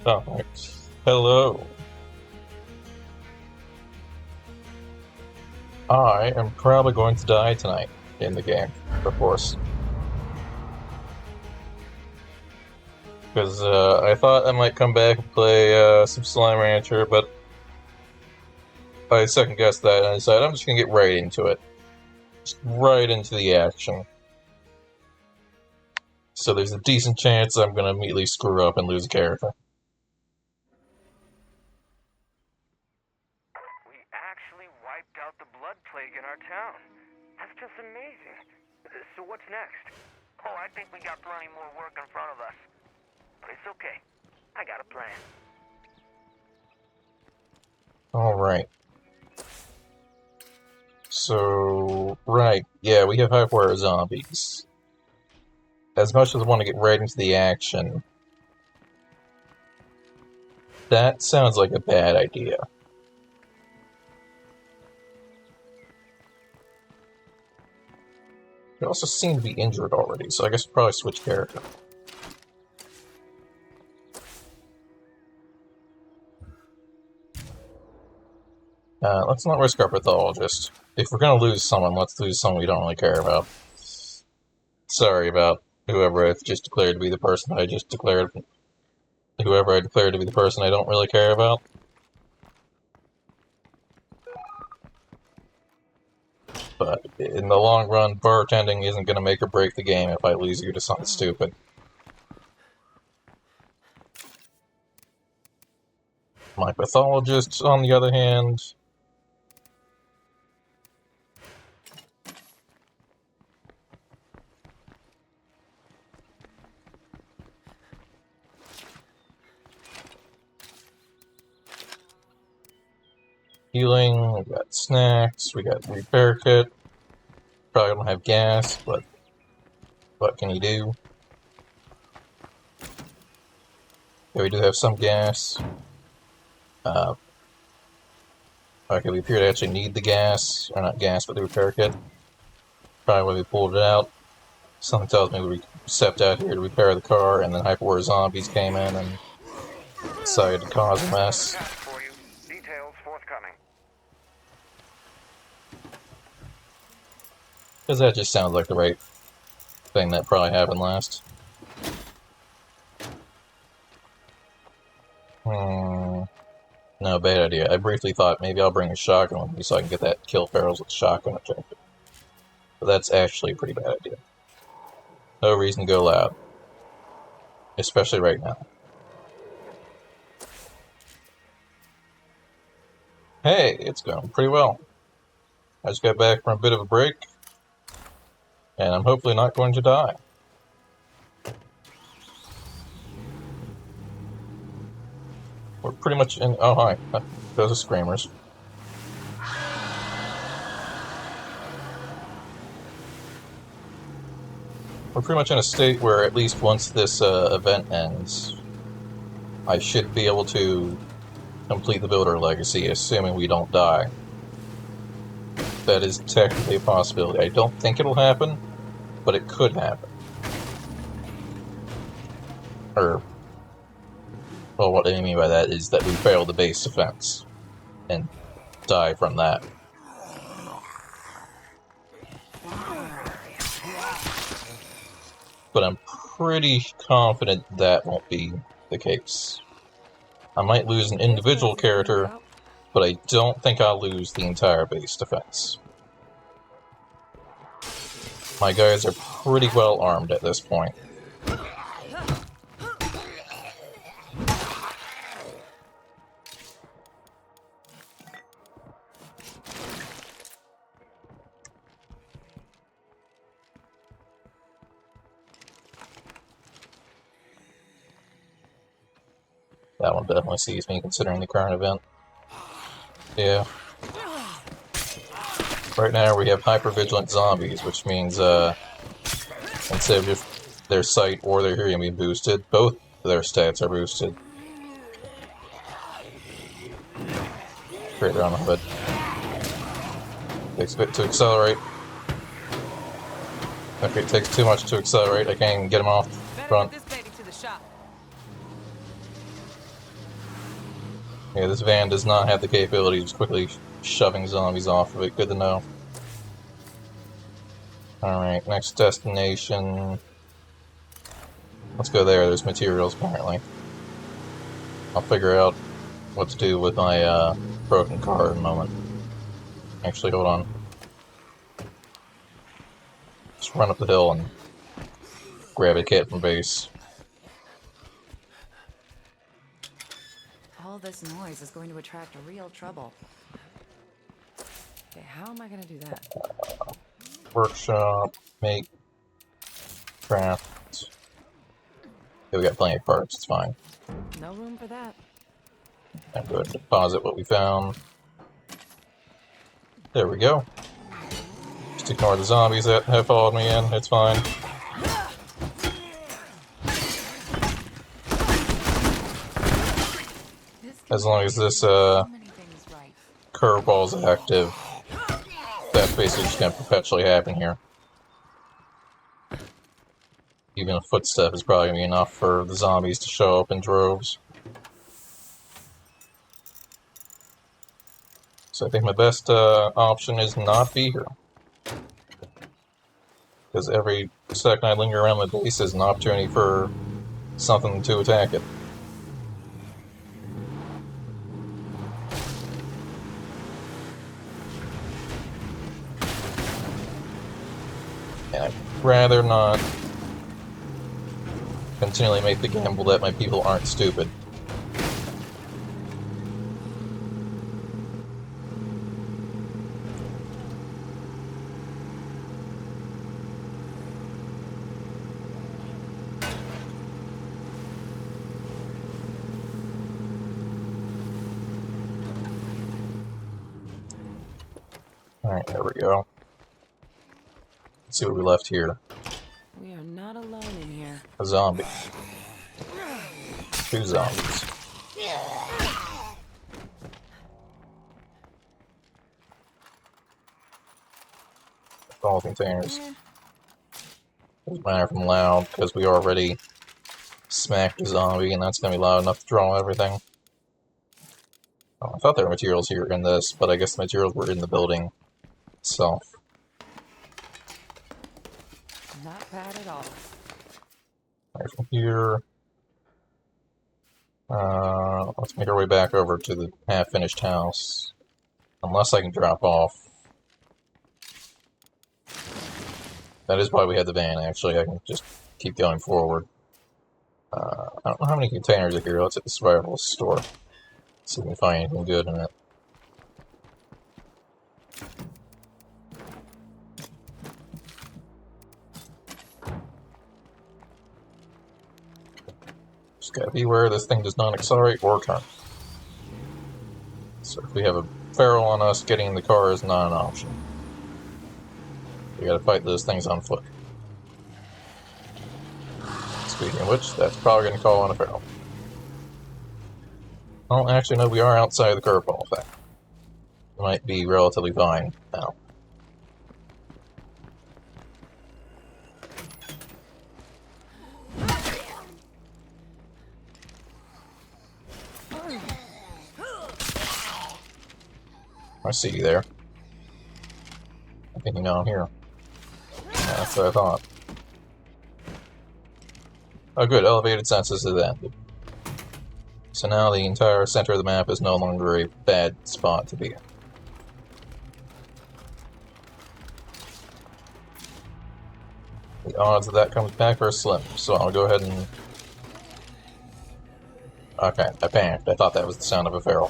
Alright. Hello. I am probably going to die tonight in the game, of course. Because I thought I might come back and play some Slime Rancher, but I second guessed that and I decided I'm just going to get right into it. Just right into the action. So there's a decent chance I'm going to immediately screw up and lose a character. We actually wiped out the blood plague in our town. That's just amazing. So what's next? Oh, I think we got plenty more work in front of us. But it's okay. I got a plan. Alright. So, right, yeah, we have Hyperwire Zombies. As much as I want to get right into the action, that sounds like a bad idea. They also seem to be injured already, so I guess we'll probably switch character. Let's not risk our pathologist. If we're gonna lose someone, let's lose someone we don't really care about. Sorry about whoever I've just declared to be the person I just declared. Whoever I declared to be the person I don't really care about. But in the long run, bartending isn't gonna make or break the game if I lose you to something stupid. My pathologist, on the other hand, healing, we got snacks, we got repair kit. Probably don't have gas, but what can you do? Yeah, we do have some gas. Okay, we appear to actually need the gas, or not gas, but the repair kit. Probably why we pulled it out. Something tells me we stepped out here to repair the car, and then Hyperware Zombies came in and decided to cause a mess. For you. Details forthcoming. Because that just sounds like the right thing that probably happened last. No, bad idea. I briefly thought maybe I'll bring a shotgun with me so I can get that kill ferals with the shotgun objective. But that's actually a pretty bad idea. No reason to go loud. Especially right now. Hey, it's going pretty well. I just got back from a bit of a break, and I'm hopefully not going to die. We're pretty much in... Oh, hi. Those are screamers. We're pretty much in a state where at least once this event ends, I should be able to complete the Builder Legacy, assuming we don't die. That is technically a possibility. I don't think it'll happen, but it could happen. Well, what I mean by that is that we fail the base defense and die from that. But I'm pretty confident that won't be the case. I might lose an individual character, but I don't think I'll lose the entire base defense. My guys are pretty well armed at this point. That one definitely sees me considering the current event. Yeah. Right now we have hyper-vigilant zombies, which means instead of just their sight or their hearing being boosted, both their stats are boosted. Straight around the hood. Takes a bit to accelerate. Okay, it takes too much to accelerate. I can't even get him off front. Yeah, this van does not have the capability of just quickly shoving zombies off of it. Good to know. Alright, next destination. Let's go there. There's materials, apparently. I'll figure out what to do with my broken car in a moment. Actually, hold on. Just run up the hill and grab a kit from base. All this noise is going to attract real trouble. Okay, how am I going to do that? Workshop, make, craft. Yeah, we got plenty of parts, it's fine. No room for that. I'm going to deposit what we found. There we go. Just ignore the zombies that have followed me in, it's fine. As long as this curveball is active, that's basically just going to perpetually happen here. Even a footstep is probably going to be enough for the zombies to show up in droves. So I think my best option is not be here. Because every second I linger around my base is an opportunity for something to attack it. And I'd rather not continually make the gamble that my people aren't stupid. Alright, there we go. Let's see what we left here. We are not alone in here. A zombie. 2 zombies. All containers. Doesn't matter if I'm loud, because we already smacked a zombie, and that's going to be loud enough to draw everything. Oh, I thought there were materials here in this, but I guess the materials were in the building itself. Not bad at all. Right from here. Let's make our way back over to the half-finished house. Unless I can drop off. That is why we had the van, actually. I can just keep going forward. I don't know how many containers are here. Let's hit the survivalist store. See if we can find anything good in it. Just gotta be aware this thing does not accelerate or turn. So if we have a feral on us, getting in the car is not an option. We gotta fight those things on foot. Speaking of which, that's probably gonna call on a feral. Well, actually, no, we are outside the curveball thing. Might be relatively fine now. I see you there. I think you know I'm here. Yeah, that's what I thought. Oh good, elevated census has ended. So now the entire center of the map is no longer a bad spot to be in. The odds that that comes back are slim, so I'll go ahead and... Okay, I panicked. I thought that was the sound of a feral.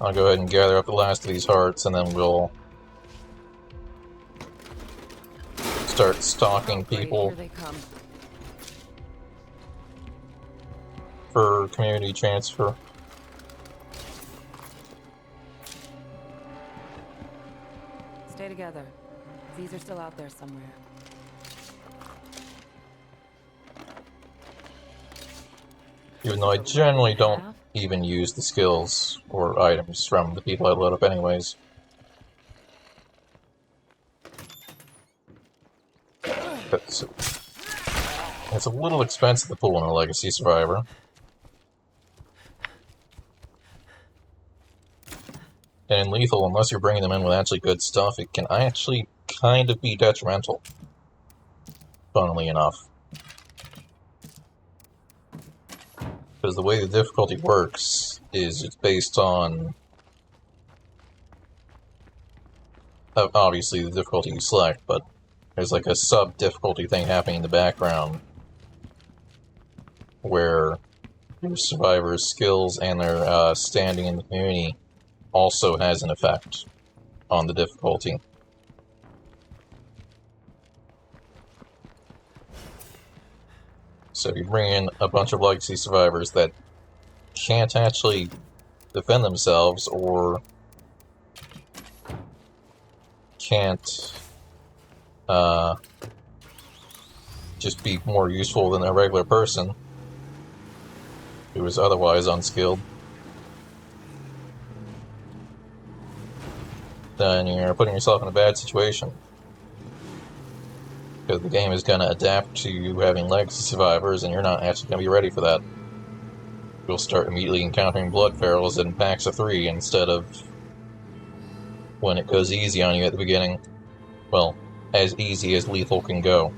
I'll go ahead and gather up the last of these hearts, and then we'll start stalking people for community transfer. Stay together. These are still out there somewhere. Even though I generally don't even use the skills or items from the people I load up anyways. It's a little expensive to pull in a Legacy Survivor. And in Lethal, unless you're bringing them in with actually good stuff, it can actually kind of be detrimental. Funnily enough. Because the way the difficulty works is it's based on... obviously the difficulty you select, but there's like a sub-difficulty thing happening in the background where your survivors' skills and their standing in the community also has an effect on the difficulty. So if you bring in a bunch of Legacy survivors that can't actually defend themselves or can't just be more useful than a regular person who is otherwise unskilled, then you're putting yourself in a bad situation. Because the game is going to adapt to you having Legacy survivors, and you're not actually going to be ready for that. You'll start immediately encountering Blood Ferals in packs of 3 instead of when it goes easy on you at the beginning. Well, as easy as Lethal can go.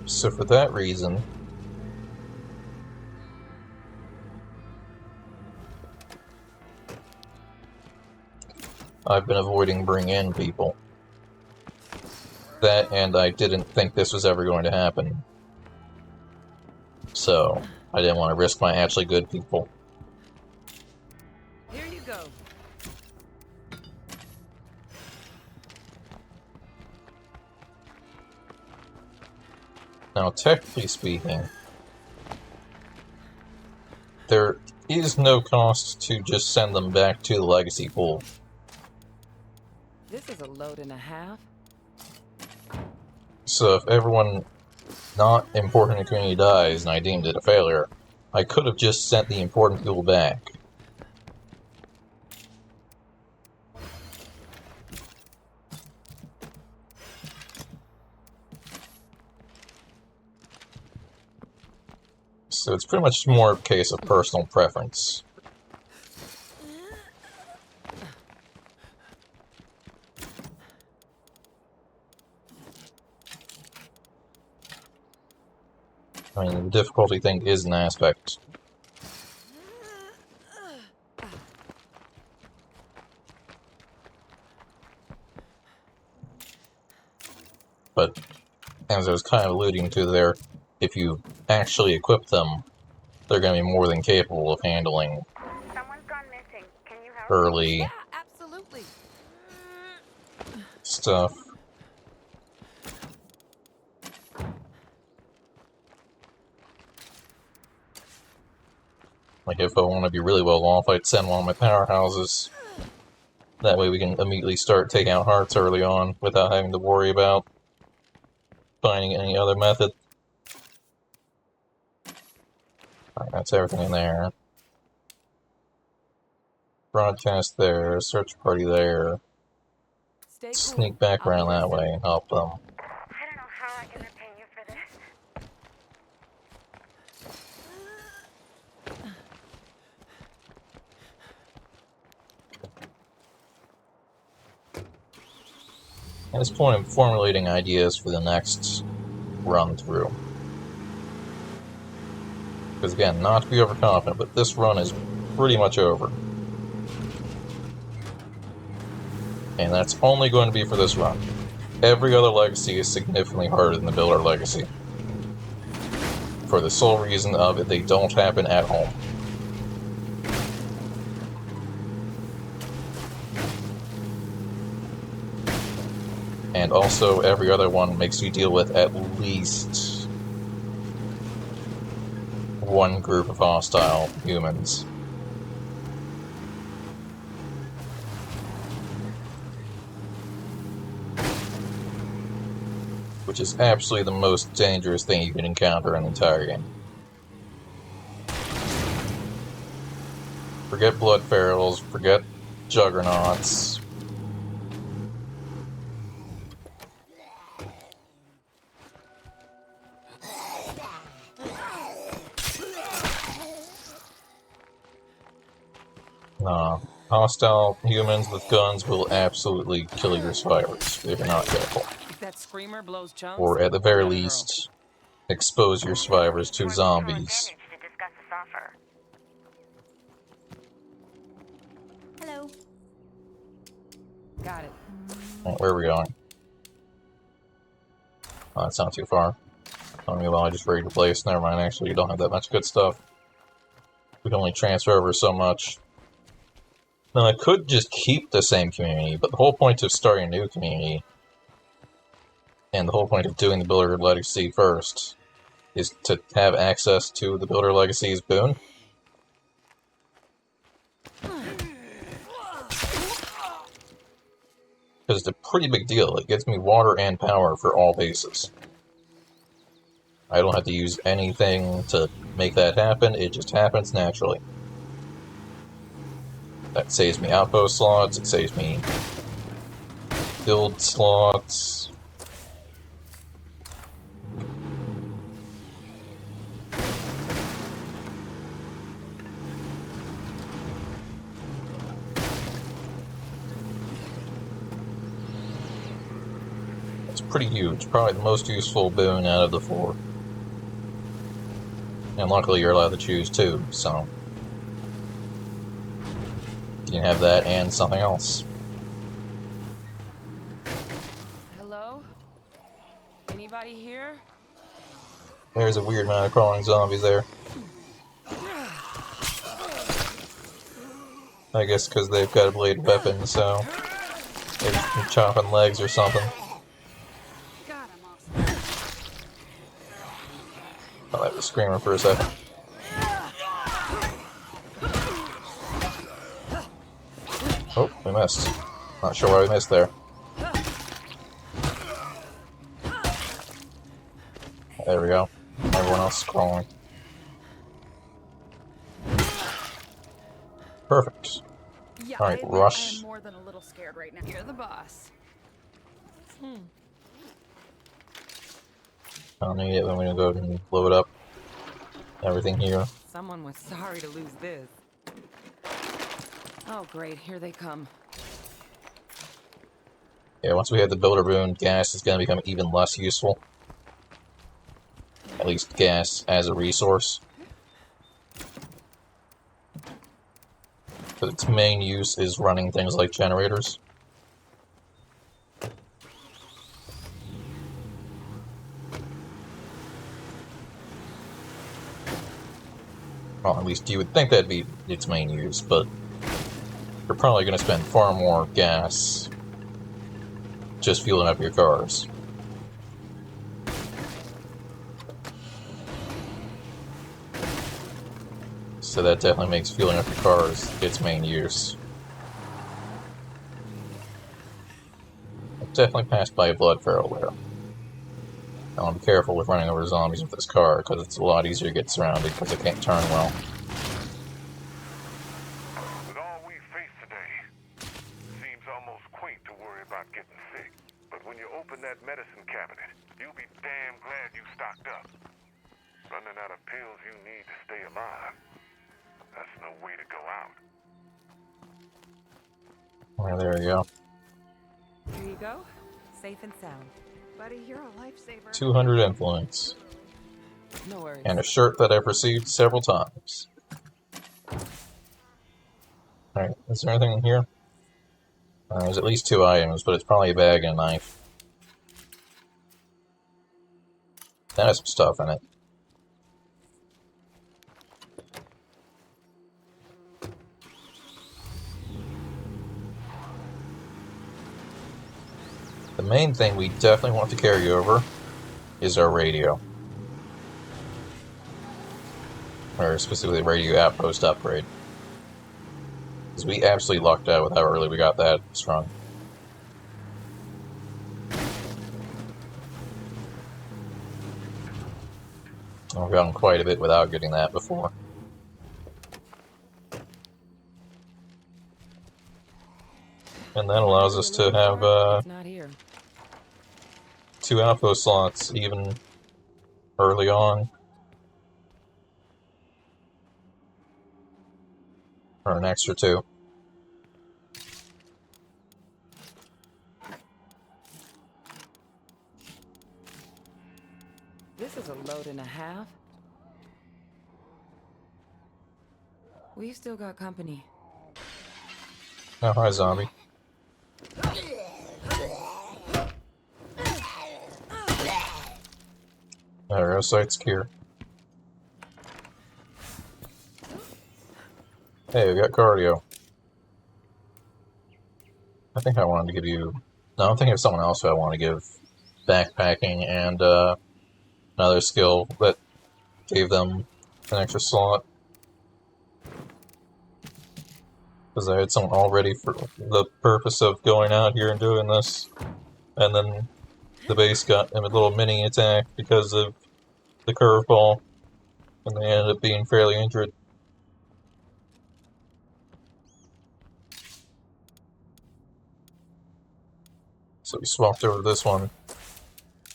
So for that reason, I've been avoiding bringing in people. That, and I didn't think this was ever going to happen. So, I didn't want to risk my actually good people. Here you go. Now, technically speaking, there is no cost to just send them back to the Legacy pool. This is a load and a half. So if everyone not important in the community dies and I deemed it a failure, I could have just sent the important people back. So it's pretty much more a case of personal preference. I mean, the difficulty thing is an aspect. But, as I was kind of alluding to there, if you actually equip them, they're going to be more than capable of handling Someone's gone missing. Can you help? early Yeah, absolutely. stuff. Like, if I want to be really well off, I'd send one of my powerhouses. That way we can immediately start taking out hearts early on without having to worry about finding any other method. Alright, that's everything in there. Broadcast there, search party there. Stay cool. Sneak back I'll be around there that soon. way and help them. I don't know how I can repay you for this. At this point, I'm formulating ideas for the next run through. Because again, not to be overconfident, but this run is pretty much over. And that's only going to be for this run. Every other legacy is significantly harder than the Builder Legacy. For the sole reason of it, they don't happen at home. And also, every other one makes you deal with at least one group of hostile humans. Which is absolutely the most dangerous thing you can encounter in the entire game. Forget blood ferals, forget juggernauts. Hostile humans with guns will absolutely kill your survivors if you're not careful. If that screamer blows chunks, Or at the very let her least, expose your survivors to zombies. Hello. Got it. Right, where are we going? Oh, that's not too far. Telling me, well, I just raid the place. Never mind, actually, you don't have that much good stuff. We can only transfer over so much. Now, I could just keep the same community, but the whole point of starting a new community, and the whole point of doing the Builder Legacy first, is to have access to the Builder Legacy's boon. Because it's a pretty big deal. It gets me water and power for all bases. I don't have to use anything to make that happen, it just happens naturally. That saves me outpost slots, it saves me build slots. It's pretty huge, probably the most useful boon out of the four. And luckily you're allowed to choose two, so you can have that and something else. Hello? Anybody here? There's a weird amount of crawling zombies there. I guess because they've got a bladed weapon, so they're chopping legs or something. God, I'm awesome. I'll have to screamer for a second. Oh, we missed. Not sure why we missed there. There we go. Everyone else is crawling. Perfect. Yeah, Alright, I admit rush. I am more than a little scared right now. You're the boss. I don't need it. I'm gonna go ahead and load up everything here. Someone was sorry to lose this. Oh, great. Here they come. Yeah, once we have the builder boon, gas is gonna become even less useful. At least gas as a resource. But its main use is running things like generators. Well, at least you would think that'd be its main use, but you're probably going to spend far more gas just fueling up your cars. So that definitely makes fueling up your cars its main use. I've definitely passed by a blood feral there. I want to be careful with running over zombies with this car, because it's a lot easier to get surrounded because I can't turn well. With all we face today, seems almost quaint to worry about getting sick. But when you open that medicine cabinet, you'll be damn glad you stocked up. Running out of pills you need to stay alive. That's no way to go out. Well, there you go. Here you go. Safe and sound. Buddy, you're a lifesaver. 200 influence. No worries. And a shirt that I've received several times. Alright, is there anything in here? There's at least 2 items, but it's probably a bag and a knife. That has some stuff in it. The main thing we definitely want to carry over is our radio. Or specifically radio outpost upgrade. Because we absolutely lucked out with how early we got that strong. I've gotten quite a bit without getting that before. And that allows us to have It's not here. 2 outpost slots even early on. Or an extra 2. This is a load and a half. We've still got company. Oh, hi, zombie. There, our site's secure. Hey, we got cardio. I think I wanted to give you... No, I'm thinking of someone else who I want to give backpacking and another skill that gave them an extra slot. Because I had someone all ready for the purpose of going out here and doing this. And then the base got a little mini attack because of the curveball. And they ended up being fairly injured. So we swapped over to this one.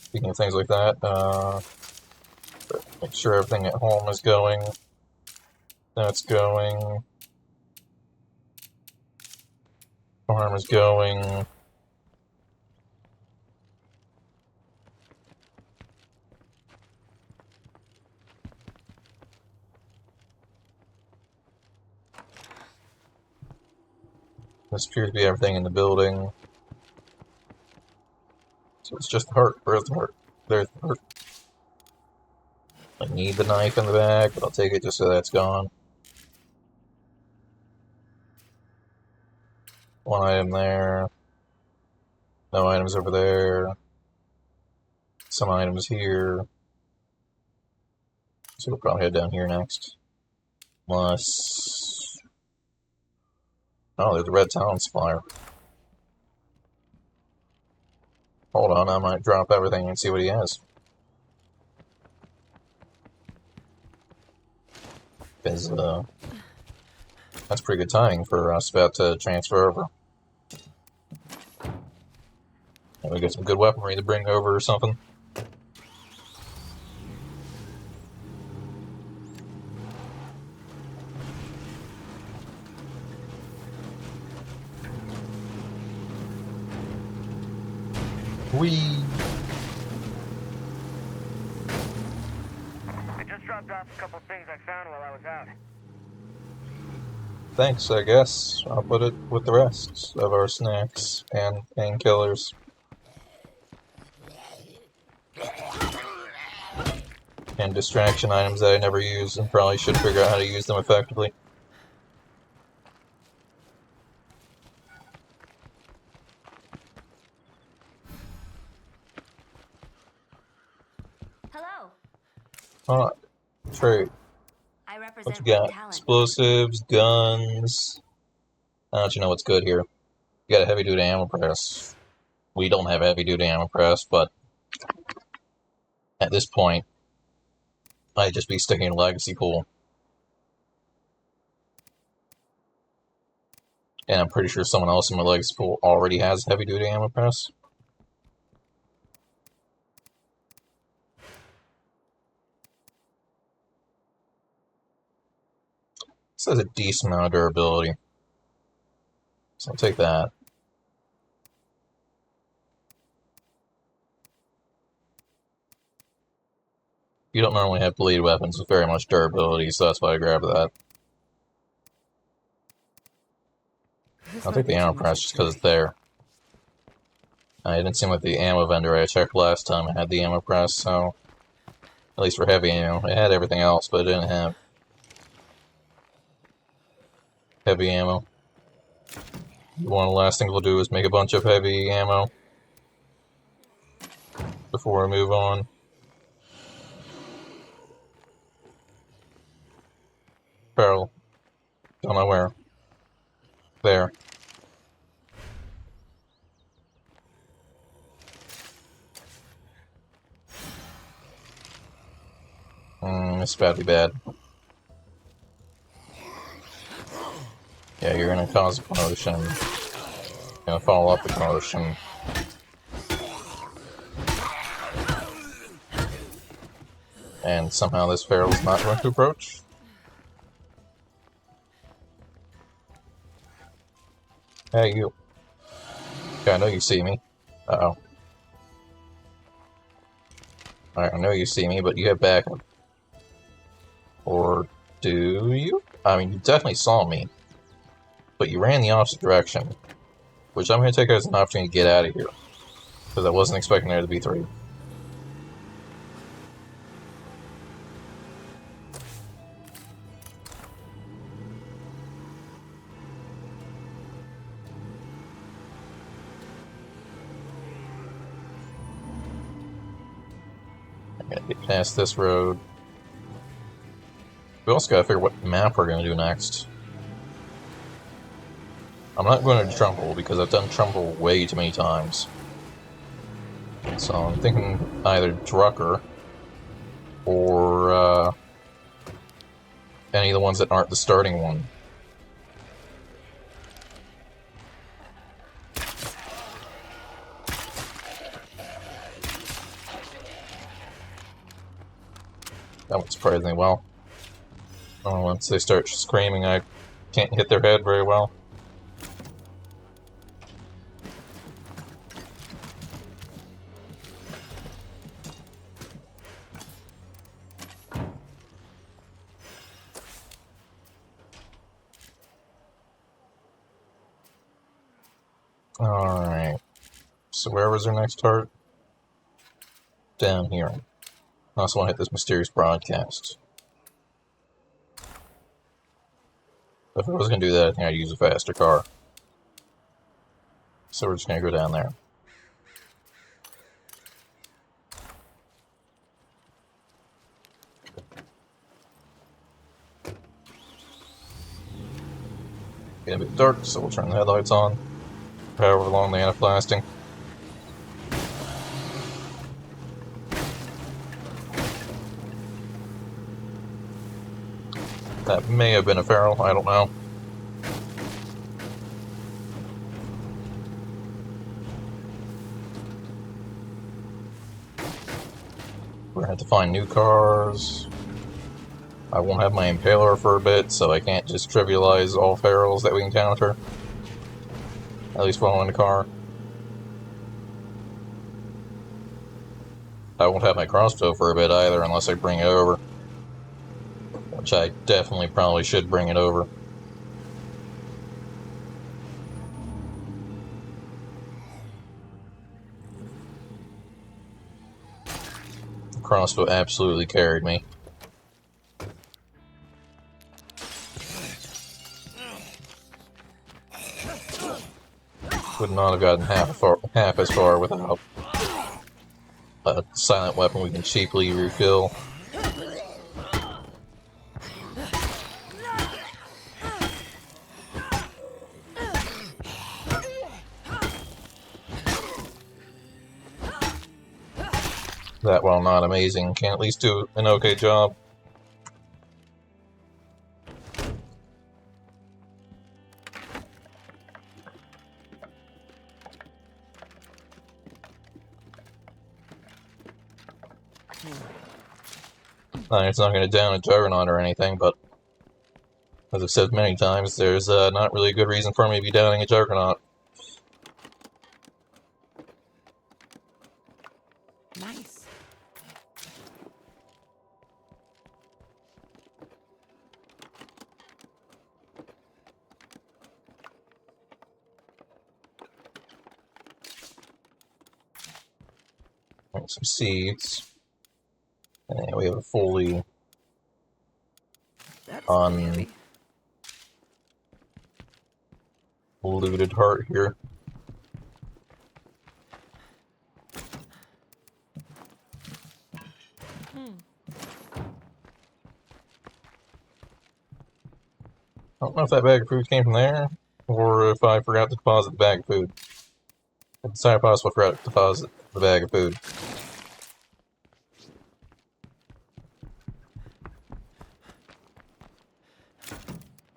Speaking of things like that, make sure everything at home is going. That's going. Farm is going. This appears to be everything in the building. So it's just the heart. Where's the heart? There's the heart. I need the knife in the bag, but I'll take it just so that's gone. One item there. No items over there. Some items here. So we'll probably head down here next. Unless... Oh, there's a red talent supplier. Hold on, I might drop everything and see what he has. Because, that's pretty good timing for us about to transfer over. And we got some good weaponry to bring over or something. Whee! I just dropped off a couple things I found while I was out. Thanks, I guess. I'll put it with the rest of our snacks and painkillers. And distraction items that I never use and probably should figure out how to use them effectively. Hello. Alright, trade. I What represent you got? White Talent. Explosives, guns. How don't you know what's good here? You got a heavy duty ammo press. We don't have a heavy duty ammo press, but at this point, I'd just be sticking a legacy pool. And I'm pretty sure someone else in my legacy pool already has a heavy duty ammo press. This has a decent amount of durability. So I'll take that. You don't normally have bleed weapons with very much durability, so that's why I grabbed that. I'll take the ammo press just because it's there. It didn't seem like the ammo vendor I checked last time had the ammo press, so... At least for heavy ammo. It had everything else, but it didn't have... heavy ammo. One of the last things we'll do is make a bunch of heavy ammo. Before we move on. Barrel. Don't know where. There. It's about to be bad. Yeah, you're gonna cause a commotion. Gonna follow up the commotion. And somehow this feral is not going to approach. Hey, you. Okay, I know you see me. Uh-oh. Alright, I know you see me, but you have backup. Or do you? I mean, you definitely saw me. But you ran the opposite direction. Which I'm going to take as an opportunity to get out of here. Because I wasn't expecting there to be 3. I'm going to get past this road. We also got to figure what map we're going to do next. I'm not going to Trumbull because I've done Trumbull way too many times. So I'm thinking either Drucker or any of the ones that aren't the starting one. That went surprisingly well. Oh, once they start screaming, I can't hit their head very well. Alright. So where was our next target? Down here. I also want to hit this mysterious broadcast. If I was going to do that, I think I'd use a faster car. So we're just going to go down there. Getting a bit dark, so we'll turn the headlights on. Power along the anaplasting. That may have been a feral, I don't know. We're gonna have to find new cars. I won't have my impaler for a bit, so I can't just trivialize all ferals that we encounter. At least while I'm in the car. I won't have my crossbow for a bit either unless I bring it over. Which I definitely probably should bring it over. The crossbow absolutely carried me. Would not have gotten half as far without a silent weapon we can cheaply refill. That, while not amazing, can at least do an okay job. It's not going to down a juggernaut or anything, but as I've said many times, there's not really a good reason for me to be downing a juggernaut. Nice. Right, some seeds. And we have a fully That's unlooted heart here. I don't know if that bag of food came from there, or if I forgot to deposit the bag of food. It's entirely possible I forgot to deposit the bag of food.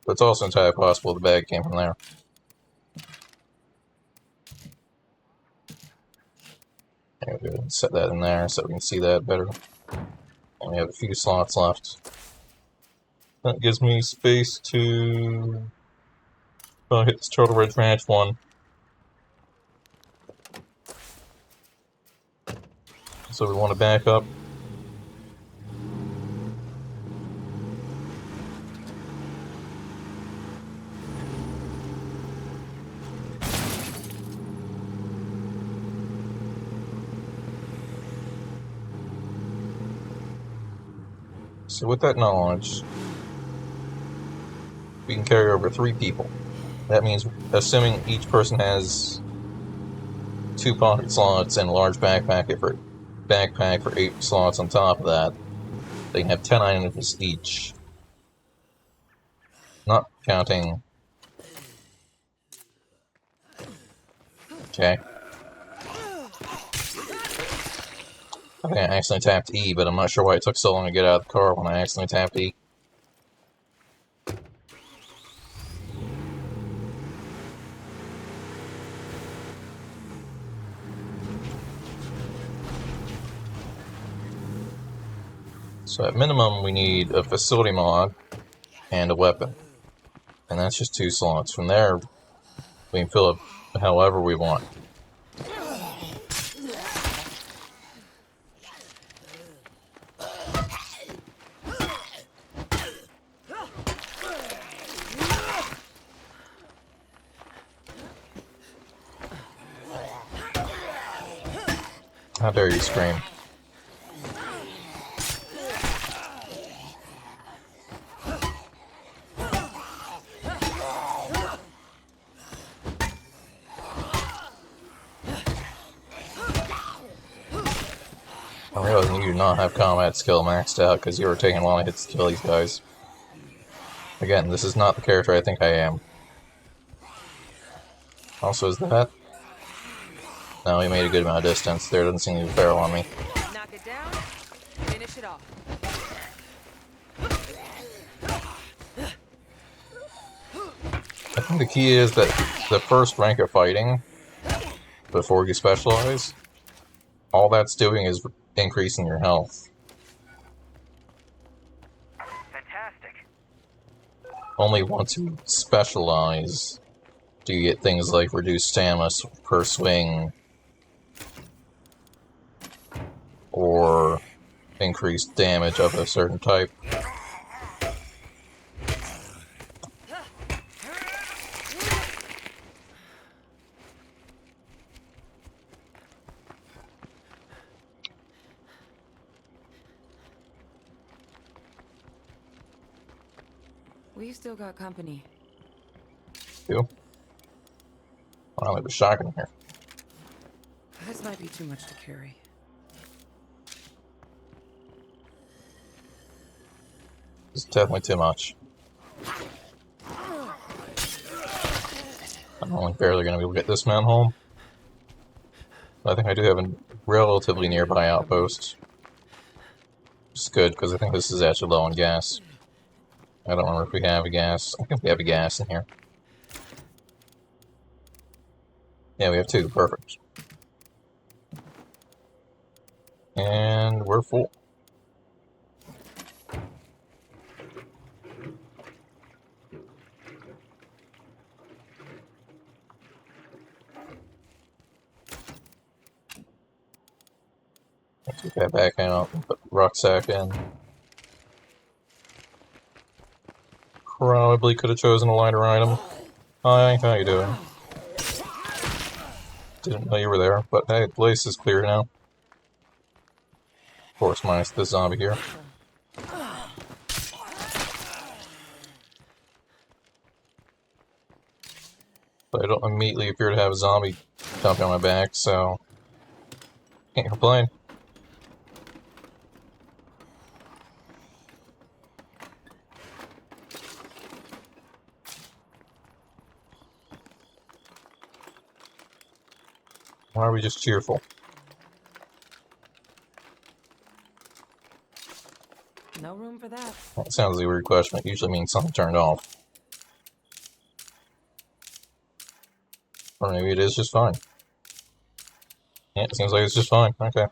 But it's also entirely possible the bag came from there. set that in there so we can see that better. And we have a few slots left. That gives me space to hit this Turtle Ridge Ranch one. So we want to back up. So with that knowledge, we can carry over 3 people. That means, assuming each person has 2 pocket slots and a large backpack for 8 slots on top of that, they can have 10 items each. Not counting... Okay. Okay, I accidentally tapped E, but I'm not sure why it took so long to get out of the car when I accidentally tapped E. So at minimum, we need a facility mod and a weapon. And that's just 2 slots. From there, we can fill up however we want. How dare you scream? I'm realizing you do not have combat skill maxed out because you were taking a lot of hits to kill these guys. Again, this is not the character I think I am. Also, is that? No, he made a good amount of distance. There doesn't seem to be a barrel on me. Knock it down, finish it off. I think the key is that the first rank of fighting, before you specialize, all that's doing is increasing your health. Fantastic. Only once you specialize do you get things like reduced stamina per swing, or increased damage of a certain type. We've still got company. Do? I don't have a shotgun here. This might be too much to carry. It's definitely too much. I'm only barely going to be able to get this man home. I think I do have a relatively nearby outpost. Which is good, because I think this is actually low on gas. I don't remember if we have a gas. I think we have a gas in here. Yeah, we have 2. Perfect. And we're full. Take that back out and put the rucksack in. Probably could have chosen a lighter item. Hi, how you doing? Didn't know you were there, but hey, the place is clear now. Of course, minus this zombie here. But I don't immediately appear to have a zombie jumping on my back, so can't complain. Why are we just cheerful? No room for that. That sounds like a weird question. It usually means something turned off. Or maybe it is just fine. Yeah, it seems like it's just fine. Okay.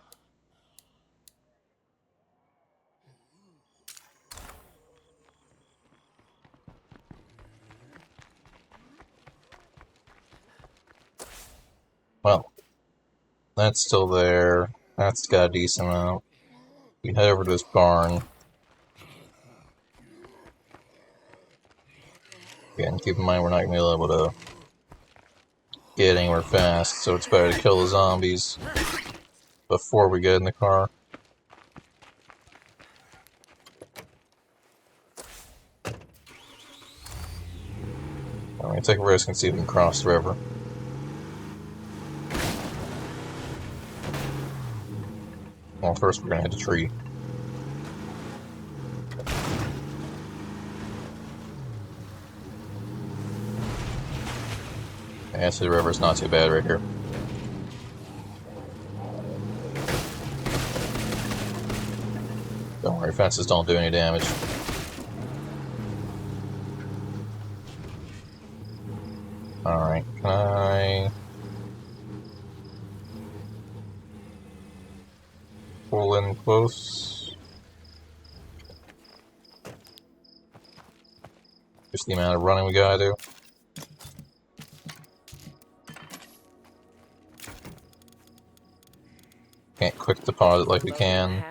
Well, that's still there. That's got a decent amount. We head over to this barn. Again, keep in mind we're not going to be able to get anywhere fast, so it's better to kill the zombies before we get in the car. I'm going to take a risk and see if we can cross the river. Well, first we're going to hit a tree. Yeah, so the river's not too bad right here. Don't worry, fences don't do any damage. Alright, can I pull in close? Just the amount of running we gotta do. Can't quick deposit like we can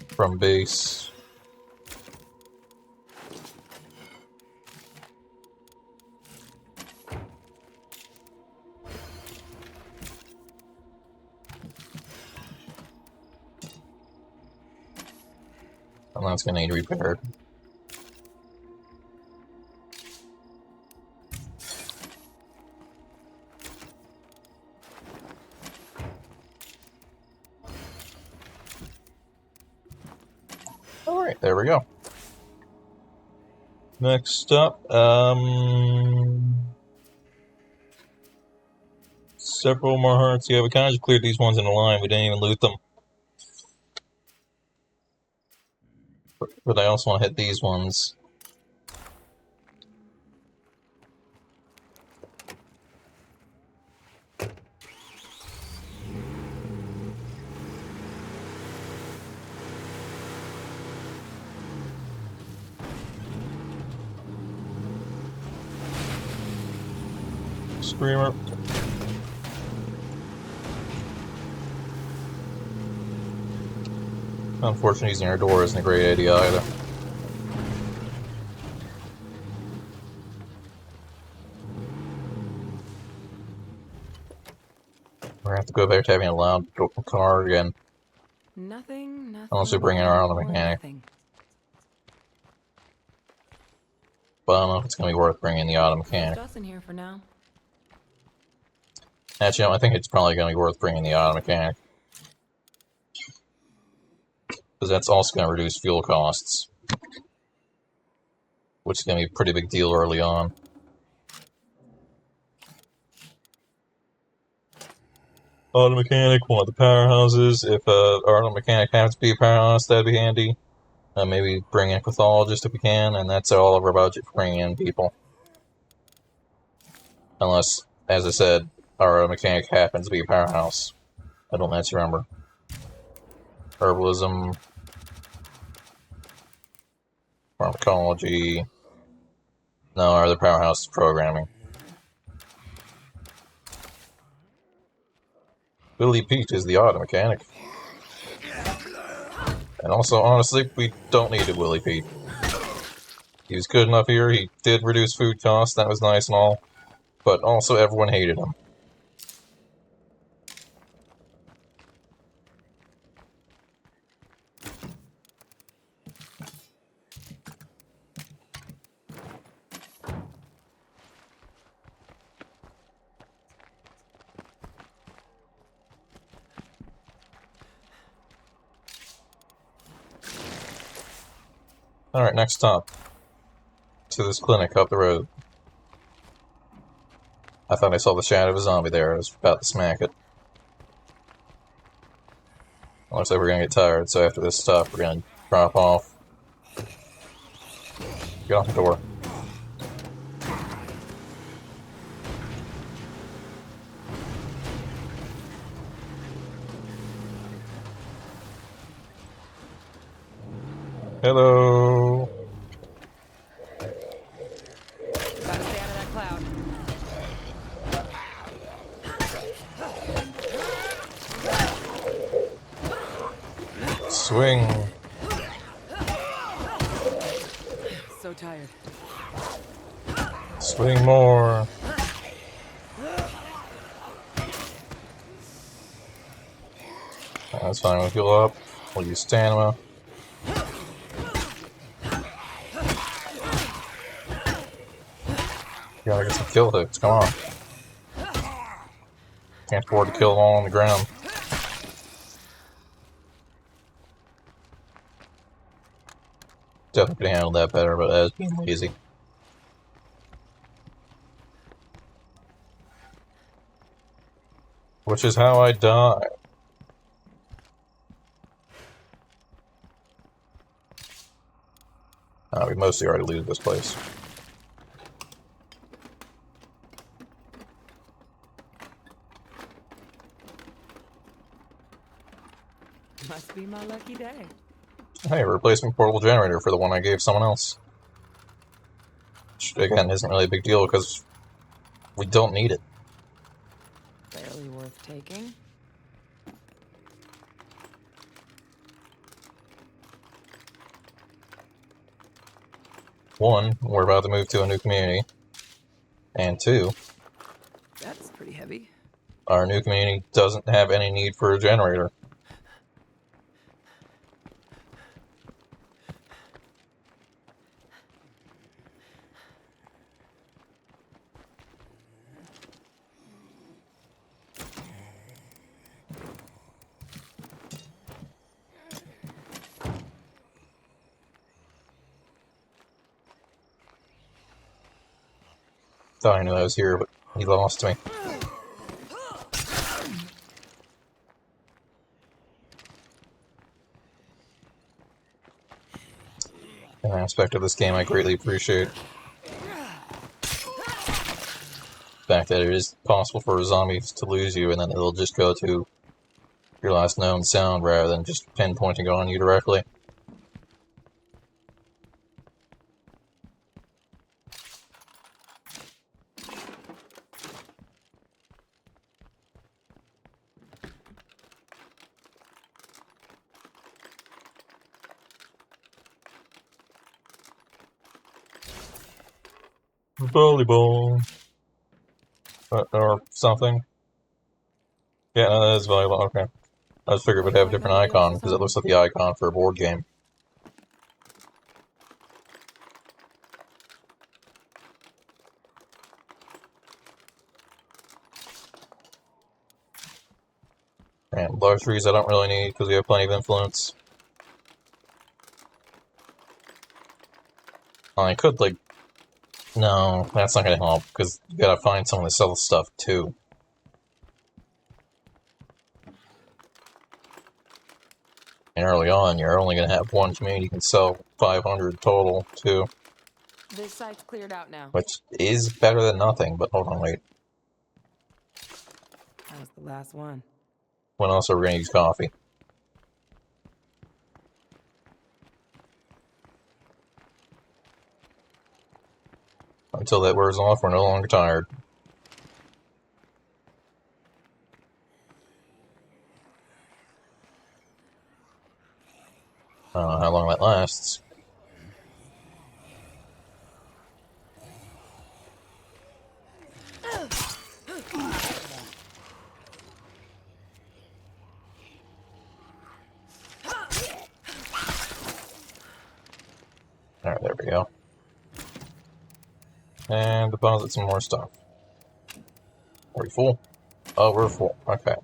from base. And that's gonna need repaired. Alright, there we go. Next up, several more hearts. Yeah, we kind of just cleared these ones in a line. We didn't even loot them. But I also want to hit these ones. Screamer. Unfortunately, using our door isn't a great idea either. We're gonna have to go back to having a loud car again. Nothing. Unless we bring in our auto mechanic. But I don't know if it's gonna be worth bringing the auto mechanic. Just in here for now. Actually, no, I think it's probably gonna be worth bringing the auto mechanic. Because that's also gonna reduce fuel costs. Which is gonna be a pretty big deal early on. Auto mechanic, one of the powerhouses. If our auto mechanic happens to be a powerhouse, that'd be handy. Maybe bring in a pathologist if we can, and that's all of our budget for bringing in people. Unless, as I said, our auto mechanic happens to be a powerhouse. I don't know if you remember. Herbalism, pharmacology. No, our other powerhouse is programming. Willie Pete is the auto mechanic. And also, honestly, we don't need a Willie Pete. He was good enough here, he did reduce food costs, that was nice and all. But also, everyone hated him. Alright, next stop. To this clinic up the road. I thought I saw the shadow of a zombie there. I was about to smack it. Looks like we're gonna get tired, so after this stop, we're gonna drop off. Get off the door. Hello. Gotta stay out of that cloud. Swing. So tired. Swing more. That's fine, we'll heal up. We'll use stamina. Gotta get some kill hits, come on. Can't afford to kill them all on the ground. Definitely could have handled that better, but I was being lazy. Which is how I die. We mostly already looted this place. Must be my lucky day. Hey, replacement portable generator for the one I gave someone else. Which, again, isn't really a big deal because we don't need it. Barely worth taking. One, we're about to move to a new community. And two, That's pretty heavy. our new community doesn't have any need for a generator. Thought I knew I was here, but he lost me. An aspect of this game I greatly appreciate. The fact that it is possible for zombies to lose you and then it'll just go to your last known sound rather than just pinpointing on you directly. Volleyball. Or something. Yeah, no, that is volleyball, okay. I just figured it would have a different icon, because it looks like the icon for a board game. And luxuries I don't really need, because we have plenty of influence. I could, like... No, that's not gonna help, because you gotta find someone to sell stuff, too. And early on, you're only gonna have one community you can sell 500 total, too. This site's cleared out now. Which is better than nothing, but hold on, wait. That was the last one. When else are we gonna use coffee? Until that wears off, we're no longer tired. I don't know how long that lasts. Alright, there we go. And deposit some more stuff. Are we full? Oh, we're full. Okay.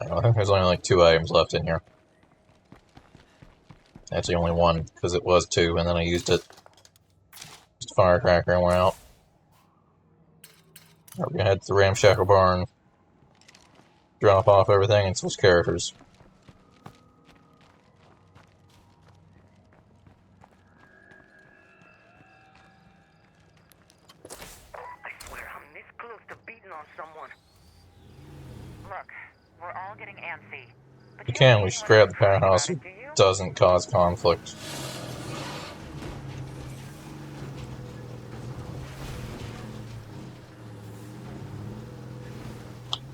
I think there's only like 2 items left in here. Actually, only 1, because it was 2, and then I used it. Just a firecracker and went out. We're gonna head to the Ramshackle Barn. Drop off everything and switch characters. I swear, I'm this close to beating on someone. Look, we're all getting antsy. But If you can, we should grab the powerhouse so it doesn't cause conflict.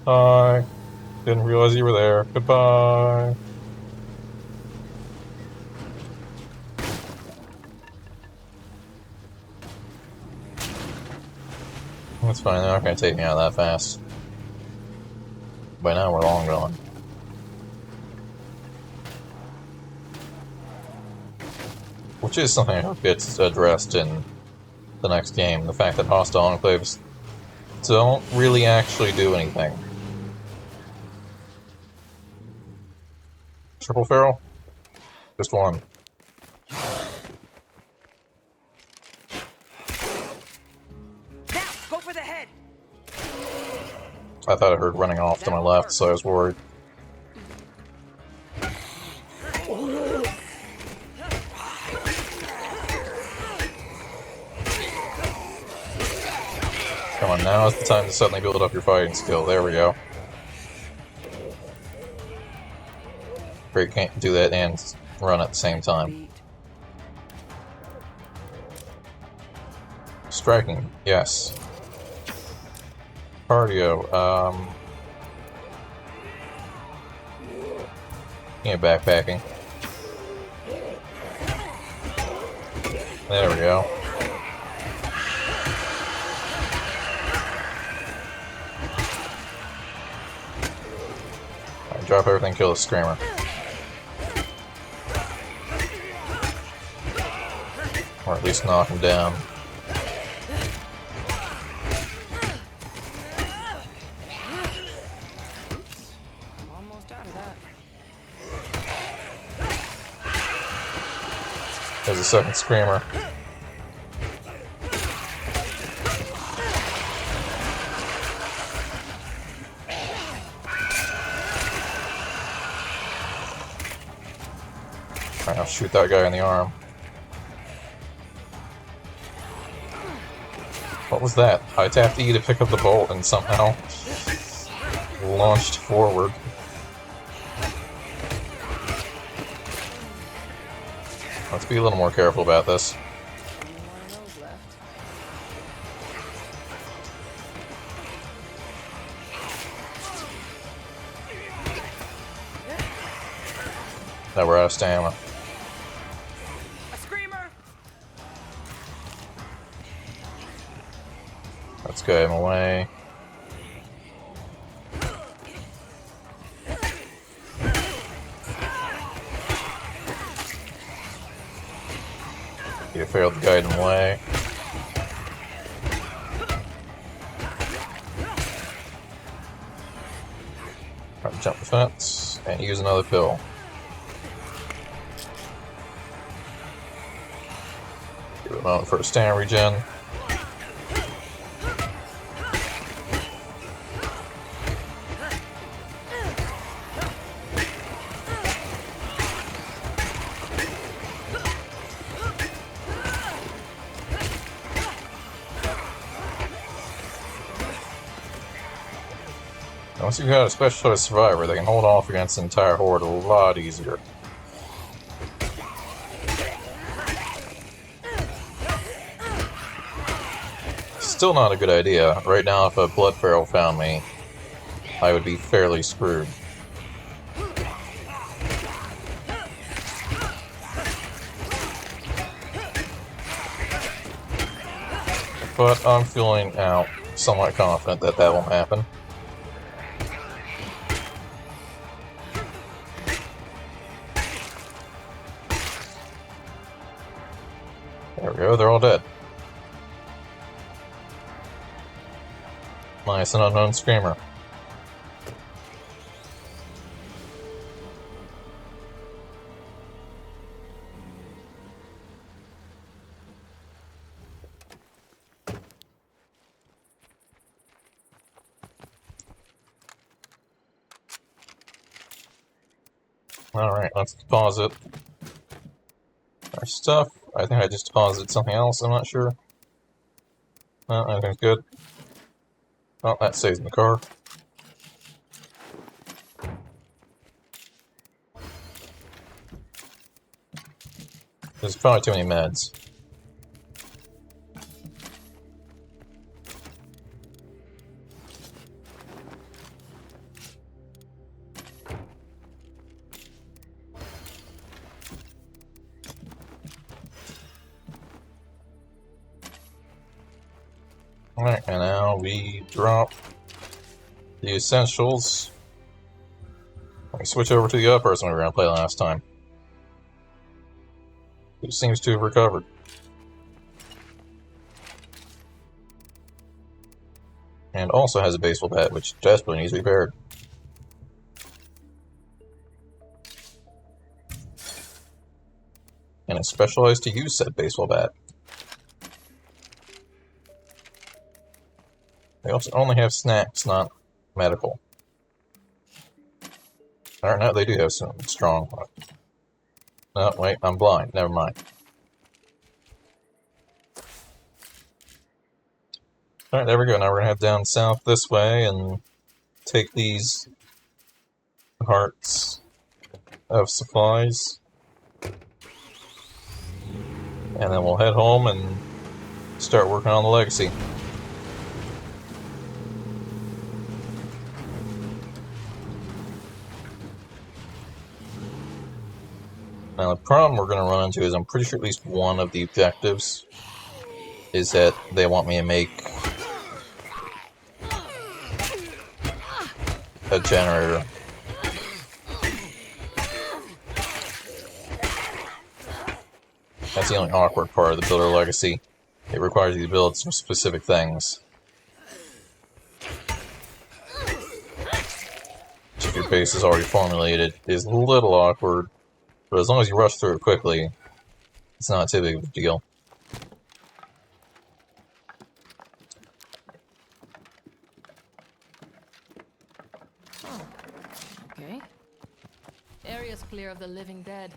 Hi. Didn't realize you were there. Goodbye. That's fine, they're not gonna take me out that fast. By now we're long gone. Which is something I hope gets addressed in the next game. The fact that hostile enclaves don't really actually do anything. Triple Feral? Just one. Now, go for the head. I thought I heard running off to my left, so I was worried. Come on, now is the time to suddenly build up your fighting skill. There we go. Great, can't do that and run at the same time. Striking, yes. Cardio, yeah, backpacking. There we go. Right, drop everything, kill the Screamer. Or at least knock him down. Almost out of that. There's a second Screamer. Alright, I'll shoot that guy in the arm. What was that? I tapped E to pick up the bolt and somehow launched forward. Let's be a little more careful about this. Only one of those left. Now we're out of stamina. A screamer. Let's get him away. You failed to guide him away. Try to jump the fence and use another pill. Give it a moment for a stamina regen. Once you've got a specialized survivor, they can hold off against the entire horde a lot easier. Still not a good idea. Right now, if a blood feral found me, I would be fairly screwed. But I'm feeling out somewhat confident that that won't happen. There we go, they're all dead. Minus an unknown Screamer. Alright, let's deposit our stuff. I think I just deposited something else, I'm not sure. No, everything's good. Oh, that stays in the car. There's probably too many meds. Alright, and now we drop the essentials. We switch over to the other person we were going to play last time, who seems to have recovered. And also has a baseball bat, which desperately needs repaired. And it's specialized to use said baseball bat. They also only have snacks, not medical. Or no, they do have some strong. No, wait, I'm blind. Never mind. Alright, there we go. Now we're gonna head down south this way and take these hearts of supplies. And then we'll head home and start working on the legacy. Now the problem we're going to run into is I'm pretty sure at least one of the objectives is that they want me to make a generator. That's the only awkward part of the Builder Legacy. It requires you to build some specific things. Which, if your base is already formulated, is a little awkward. But as long as you rush through it quickly, it's not too big of a deal. Oh, okay. Area's clear of the living dead.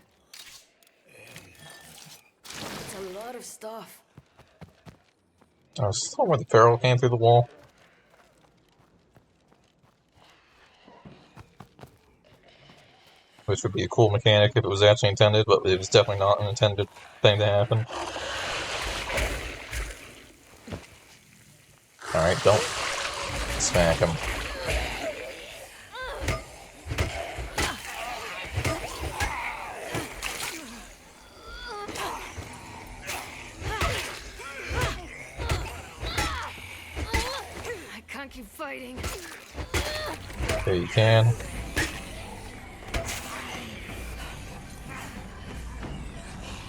It's a lot of stuff. I was thought where the feral came through the wall. Which would be a cool mechanic if it was actually intended, but it was definitely not an intended thing to happen. Alright, don't smack him. I can't keep fighting. Okay, you can.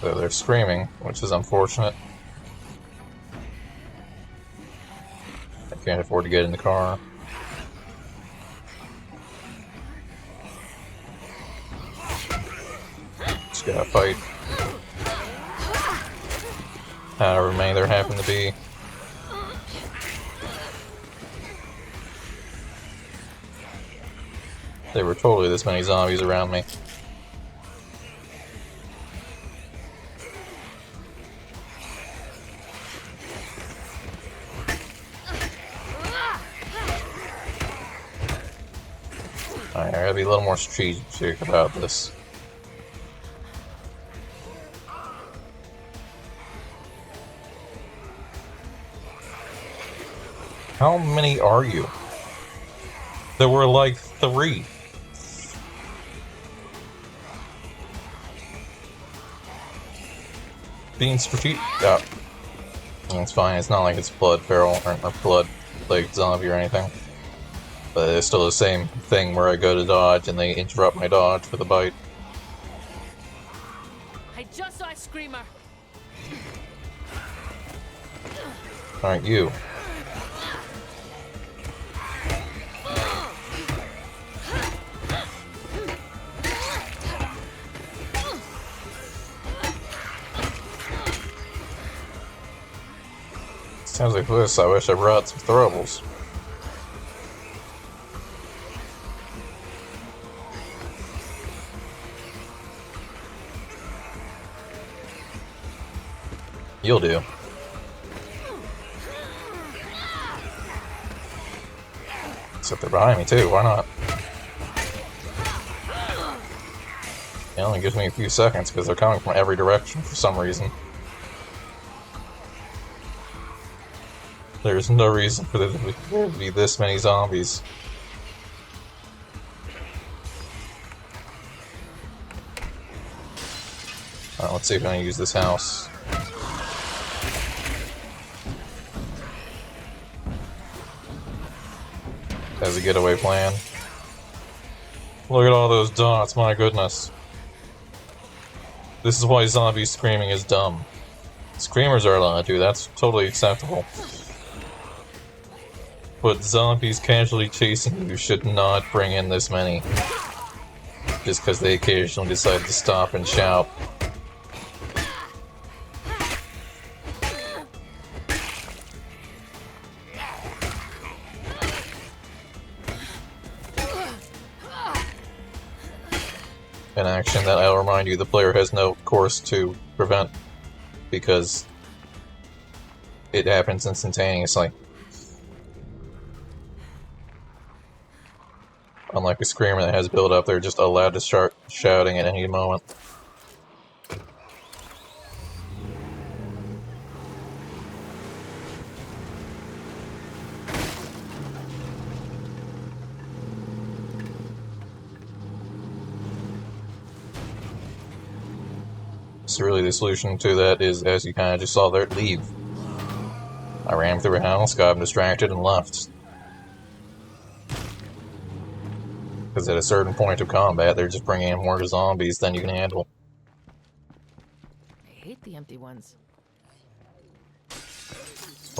So they're screaming, which is unfortunate. I can't afford to get in the car. Just gotta fight. However many there happen to be. There were totally this many zombies around me. Alright, I gotta be a little more strategic about this. How many are you? There were like 3. Being strategic. Oh. It's fine, it's not like it's blood feral or blood like zombie or anything. But it's still the same thing where I go to dodge and they interrupt my dodge with a bite. I just saw a screamer. Alright, you. Sounds like this. I wish I brought some throwables. You'll do. Except they're behind me too, why not? It only gives me a few seconds because they're coming from every direction for some reason. There's no reason for there to be this many zombies. Alright, let's see if I can use this house. as a getaway plan. Look at all those dots, my goodness. This is why zombie screaming is dumb. Screamers are allowed to, that's totally acceptable. But zombies casually chasing you should not bring in this many. Just because they occasionally decide to stop and shout. An action that I'll remind you the player has no course to prevent because it happens instantaneously. Unlike a screamer that has build up, they're just allowed to start shouting at any moment. So really the solution to that is, as you kind of just saw there, leave. I ran through a house, got distracted, and left. Because at a certain point of combat, they're just bringing in more zombies than you can handle. I hate the empty ones.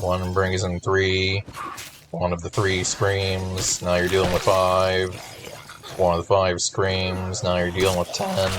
One brings in 3. One of the 3 screams. Now you're dealing with 5. One of the 5 screams. Now you're dealing with 10.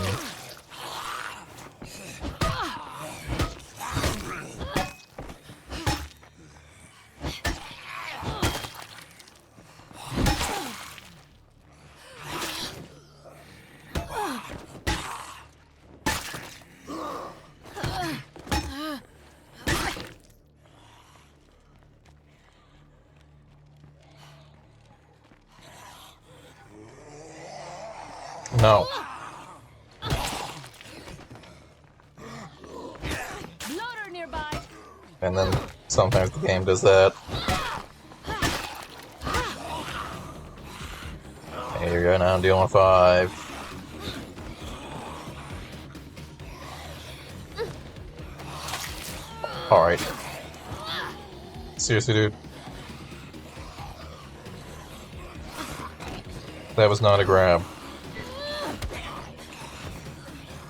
No. Loader nearby. And then sometimes the game does that. Here you go, now I'm dealing with 5. Alright. Seriously, dude. That was not a grab.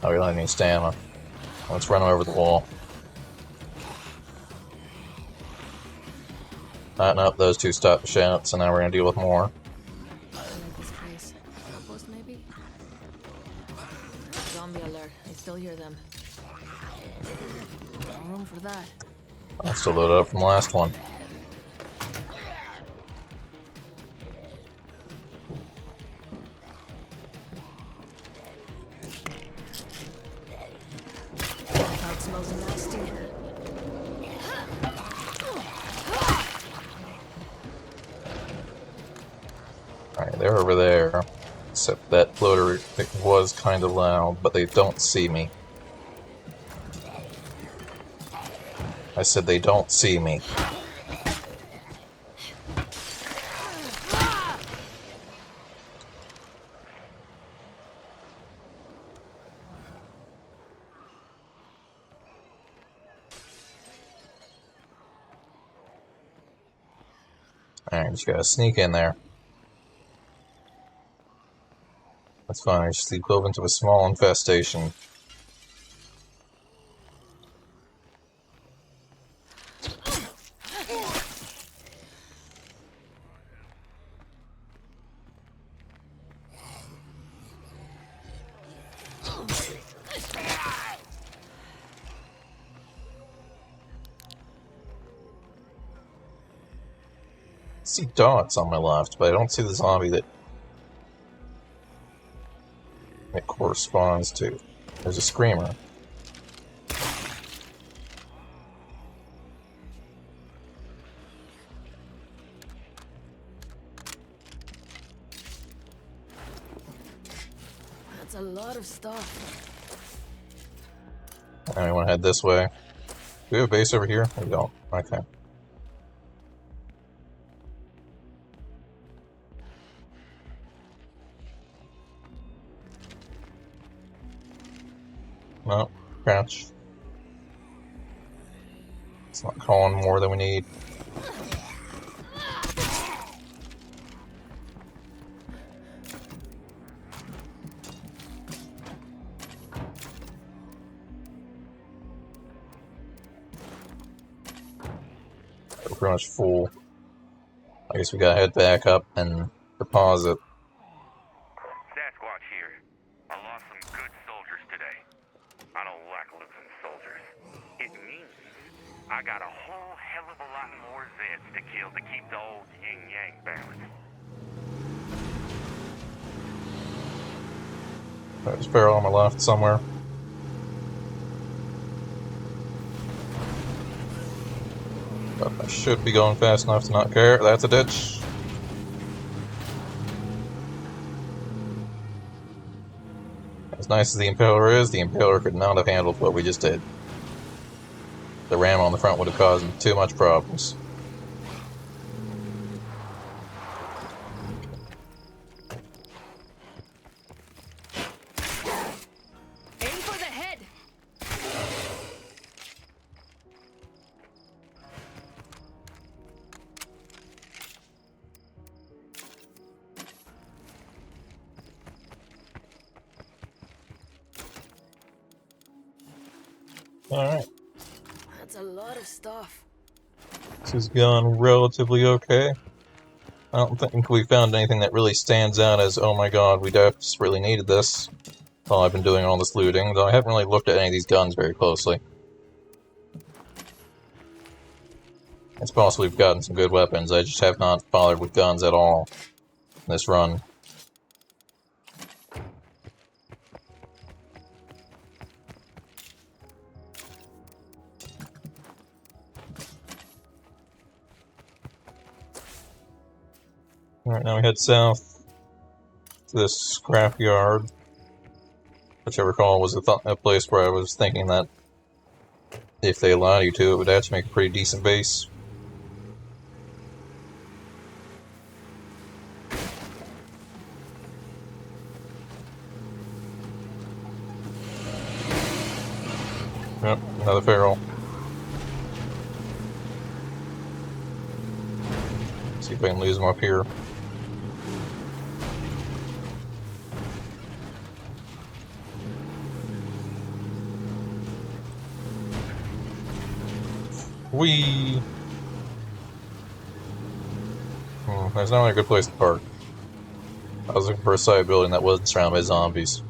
Oh, we don't need stamina. Let's run over the wall. Nope, those 2 stopped the shout, so now we're gonna deal with more. I like this place. Outpost, maybe? Zombie alert. I still hear them. No room for that. I'll still load it up from the last one. It smells nasty. Alright, they're over there. Except that floater was kind of loud, but they don't see me. I said they don't see me. Alright, just gotta sneak in there. That's fine, it's just the equivalent of a small infestation. I see dots on my left, but I don't see the zombie that it corresponds to. There's a screamer. That's a lot of stuff. I want to head this way. Do we have a base over here? We don't. Okay. No, crouch. It's not calling more than we need. pretty much full. I guess we gotta head back up and deposit. Sasquatch here. I lost some good soldiers today. I don't like losing soldiers. It means I got a whole hell of a lot more Zeds to kill to keep the old yin-yang balance. There's a barrel on my left somewhere. But I should be going fast enough to not care. That's a ditch. As nice as the Impaler is, the Impaler could not have handled what we just did. The ram on the front would have caused too much problems. Aim for the head! Alright. That's a lot of stuff. This has gone relatively okay. I don't think we found anything that really stands out as, oh my god, we desperately needed this while I've been doing all this looting, though I haven't really looked at any of these guns very closely. It's possible we've gotten some good weapons, I just have not bothered with guns at all in this run. Alright, now we head south to this scrapyard, which I recall was a place where I was thinking that if they allowed you to, it would actually make a pretty decent base. Yep, another feral. See if I can lose them up here. Whee! There's not a good place to park. I was looking for a side building that wasn't surrounded by zombies.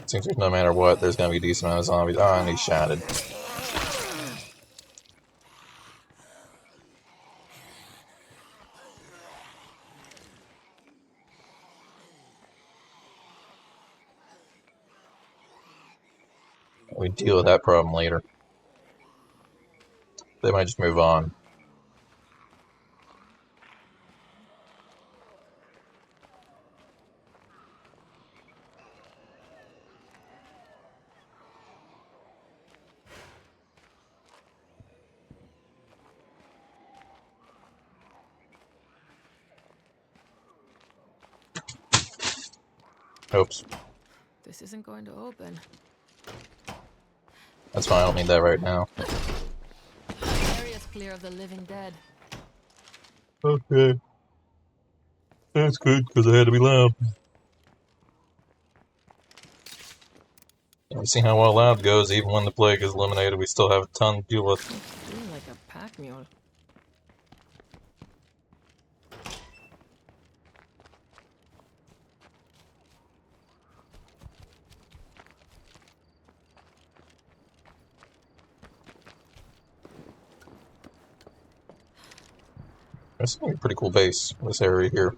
Seems like no matter what, there's gonna be a decent amount of zombies. Ah, and he's shattered. We deal with that problem later. They might just move on. Oops. This isn't going to open. That's fine, I don't need that right now. The area's clear of the living dead. Okay. That's good, because I had to be loud. You see how well loud goes, even when the plague is eliminated, we still have a ton to deal with. Feeling like a pack mule. There's a pretty cool base in this area here.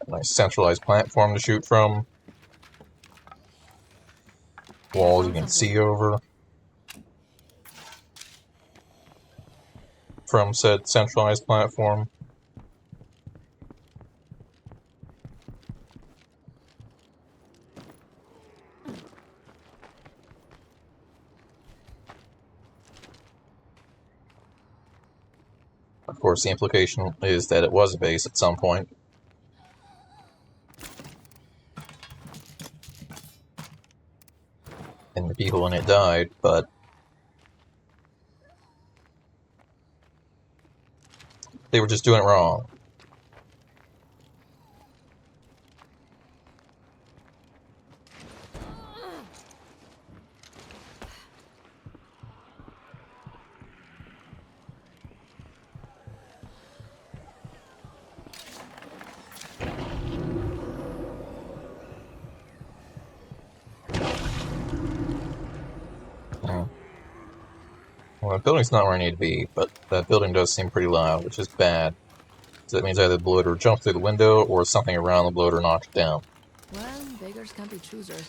Nice centralized platform to shoot from. Walls you can see over from said centralized platform. Of course, the implication is that it was a base at some point. And the people in it died, but they were just doing it wrong. the building's not where I need to be, but that building does seem pretty loud, which is bad. So that means either the bloater jumped through the window, or something around the bloater knocked it down. Well, beggars can't be choosers.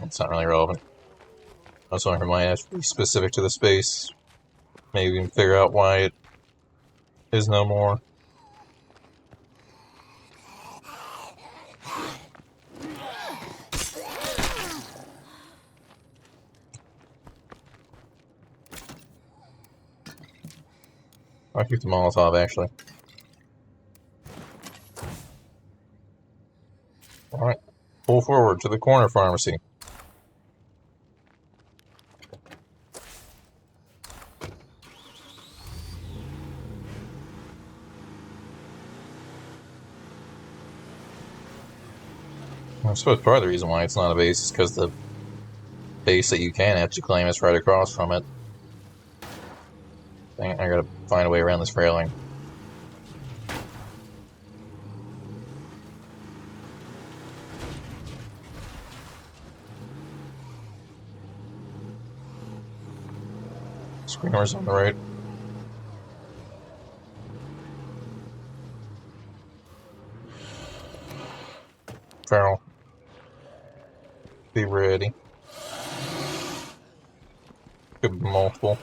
It's not really relevant. I was wondering if it might have to be specific to the space. Maybe we can figure out why it is no more. I'll keep the Molotov, actually. Alright. Pull forward to the corner pharmacy. I suppose part of the reason why it's not a base is because the base that you can actually claim is right across from it. Dang it, I gotta find a way around this railing. Screener's on the right. Feral. Be ready. Could be multiple.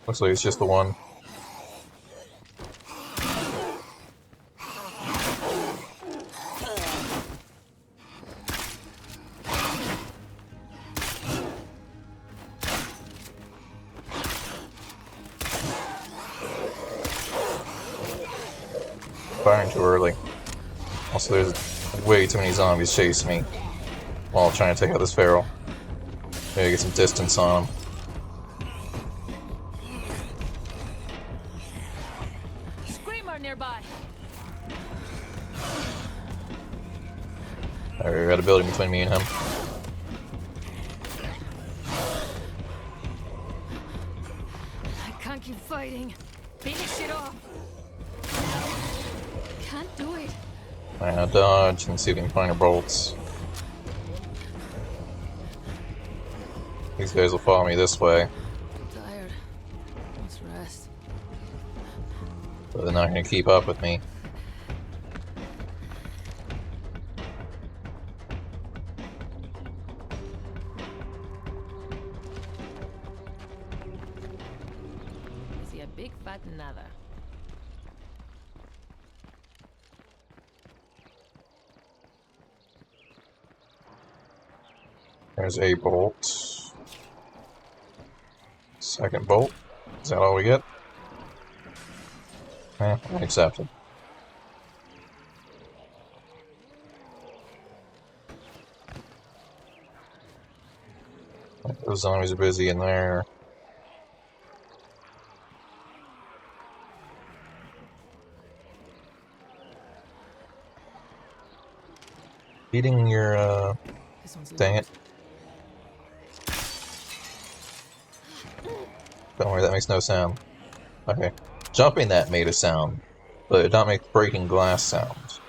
Looks like it's just the one. Firing too early. Also, there's way too many zombies chasing me while trying to take out this feral. Maybe get some distance on him. Screamer nearby. Alright, we got a building between me and him. I can't keep fighting. Finish it off. Can't do it. Alright, now dodge and see if we can find our bolts. These guys will follow me this way, Tired. Let's rest. but they're not going to keep up with me. I see a big fat nada. There's a bolt. Second bolt. Is that all we get? Accepted. Those zombies are busy in there. Eating your, This one's dang it. Don't worry, that makes no sound. Okay. Jumping that made a sound, but it did not make breaking glass sounds.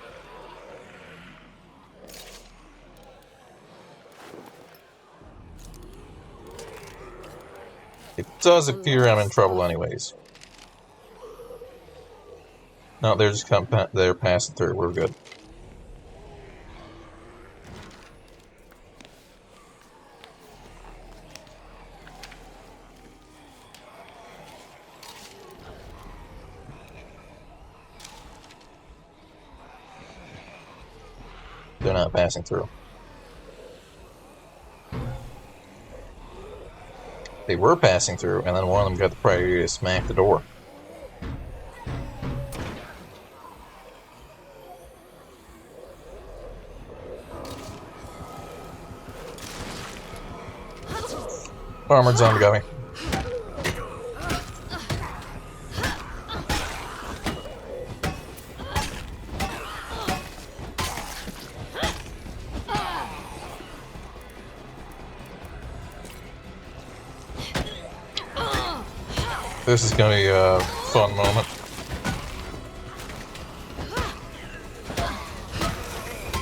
It does appear I'm in trouble anyways. No, they're just they're passing through. We're good. They're not passing through. They were passing through, and then one of them got the priority to smack the door. Armored zombie got me. This is gonna be a fun moment.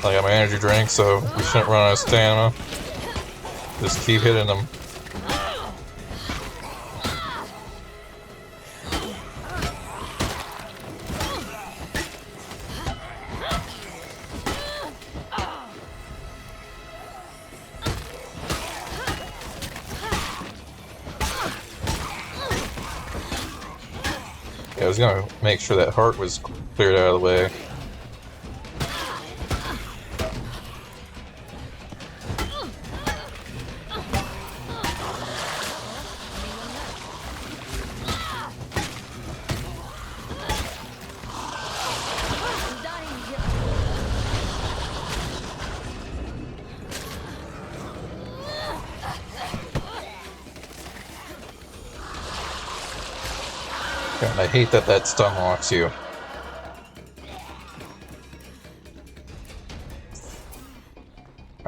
I got my energy drink, so we shouldn't run out of stamina. Just keep hitting them. Yeah, I was gonna make sure that heart was cleared out of the way. I'm dying here. God, I hate that that stun locks you.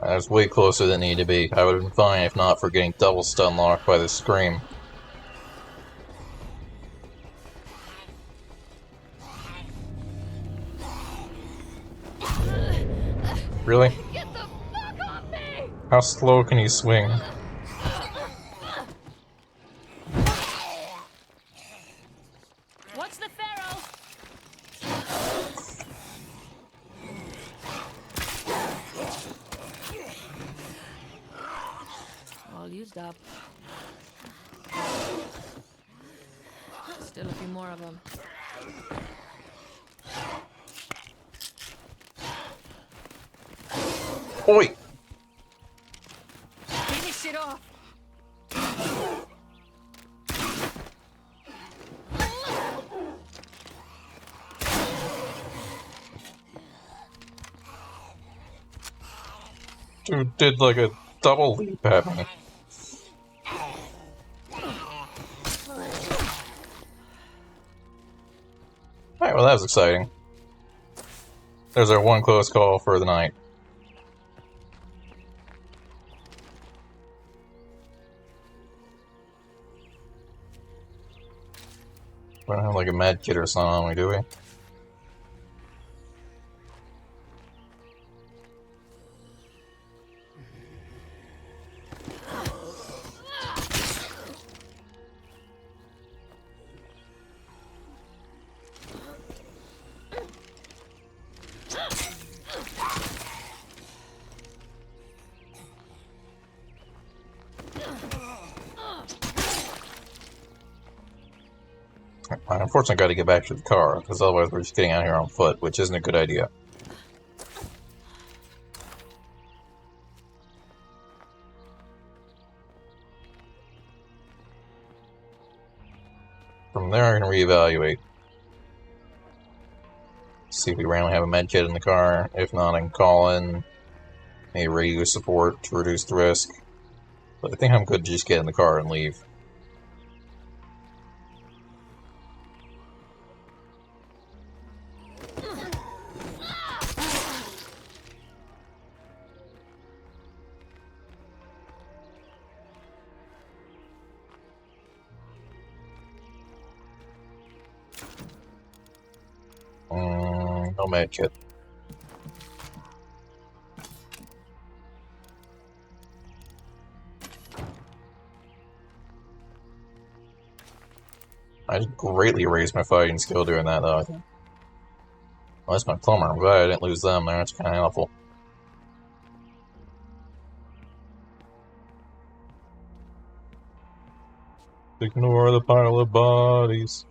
I was way closer than it needed to be. I would have been fine if not for getting double stun locked by the scream. Really? Get the fuck off me! How slow can you swing? Watch the pharaoh! All used up. Still a few more of them. Oi! Finish it off! Dude did like a double leap at me. Alright, well that was exciting. There's our one close call for the night. We don't have like a med kit or something on me, do we? I unfortunately got to get back to the car, because otherwise we're just getting out here on foot, which isn't a good idea. From there, I can reevaluate. See if we randomly have a med kit in the car. If not, I can call in a radio support to reduce the risk. But I think I'm good to just get in the car and leave. No med kit. I greatly raised my fighting skill doing that, though. Well, that's my plumber. I'm glad I didn't lose them there. That's kind of helpful. Ignore the pile of bodies.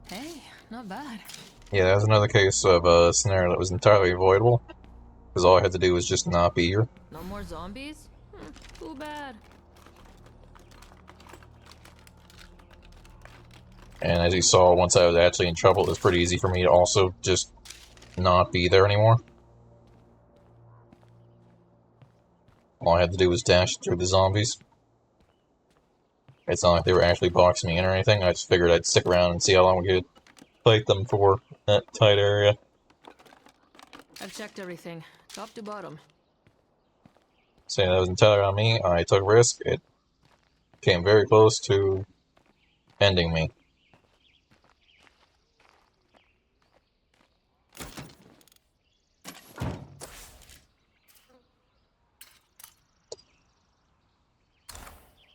Hey, not bad. Yeah, that was another case of a scenario that was entirely avoidable. Because all I had to do was just not be here. No more zombies? Too bad. And as you saw, once I was actually in trouble, it was pretty easy for me to also just not be there anymore. All I had to do was dash through the zombies. It's not like they were actually boxing me in or anything. I just figured I'd stick around and see how long we could fight them for that tight area. I've checked everything. Top to bottom. Saying that was entirely on me. I took a risk. It came very close to ending me.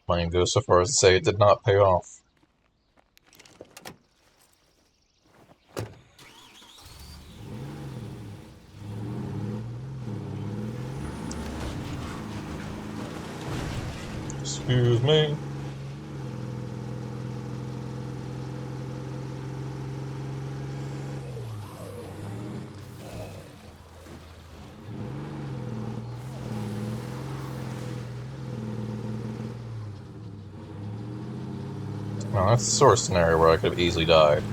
Might even go so far as to say it did not pay off. Excuse me. No, that's the sort of scenario where I could have easily died.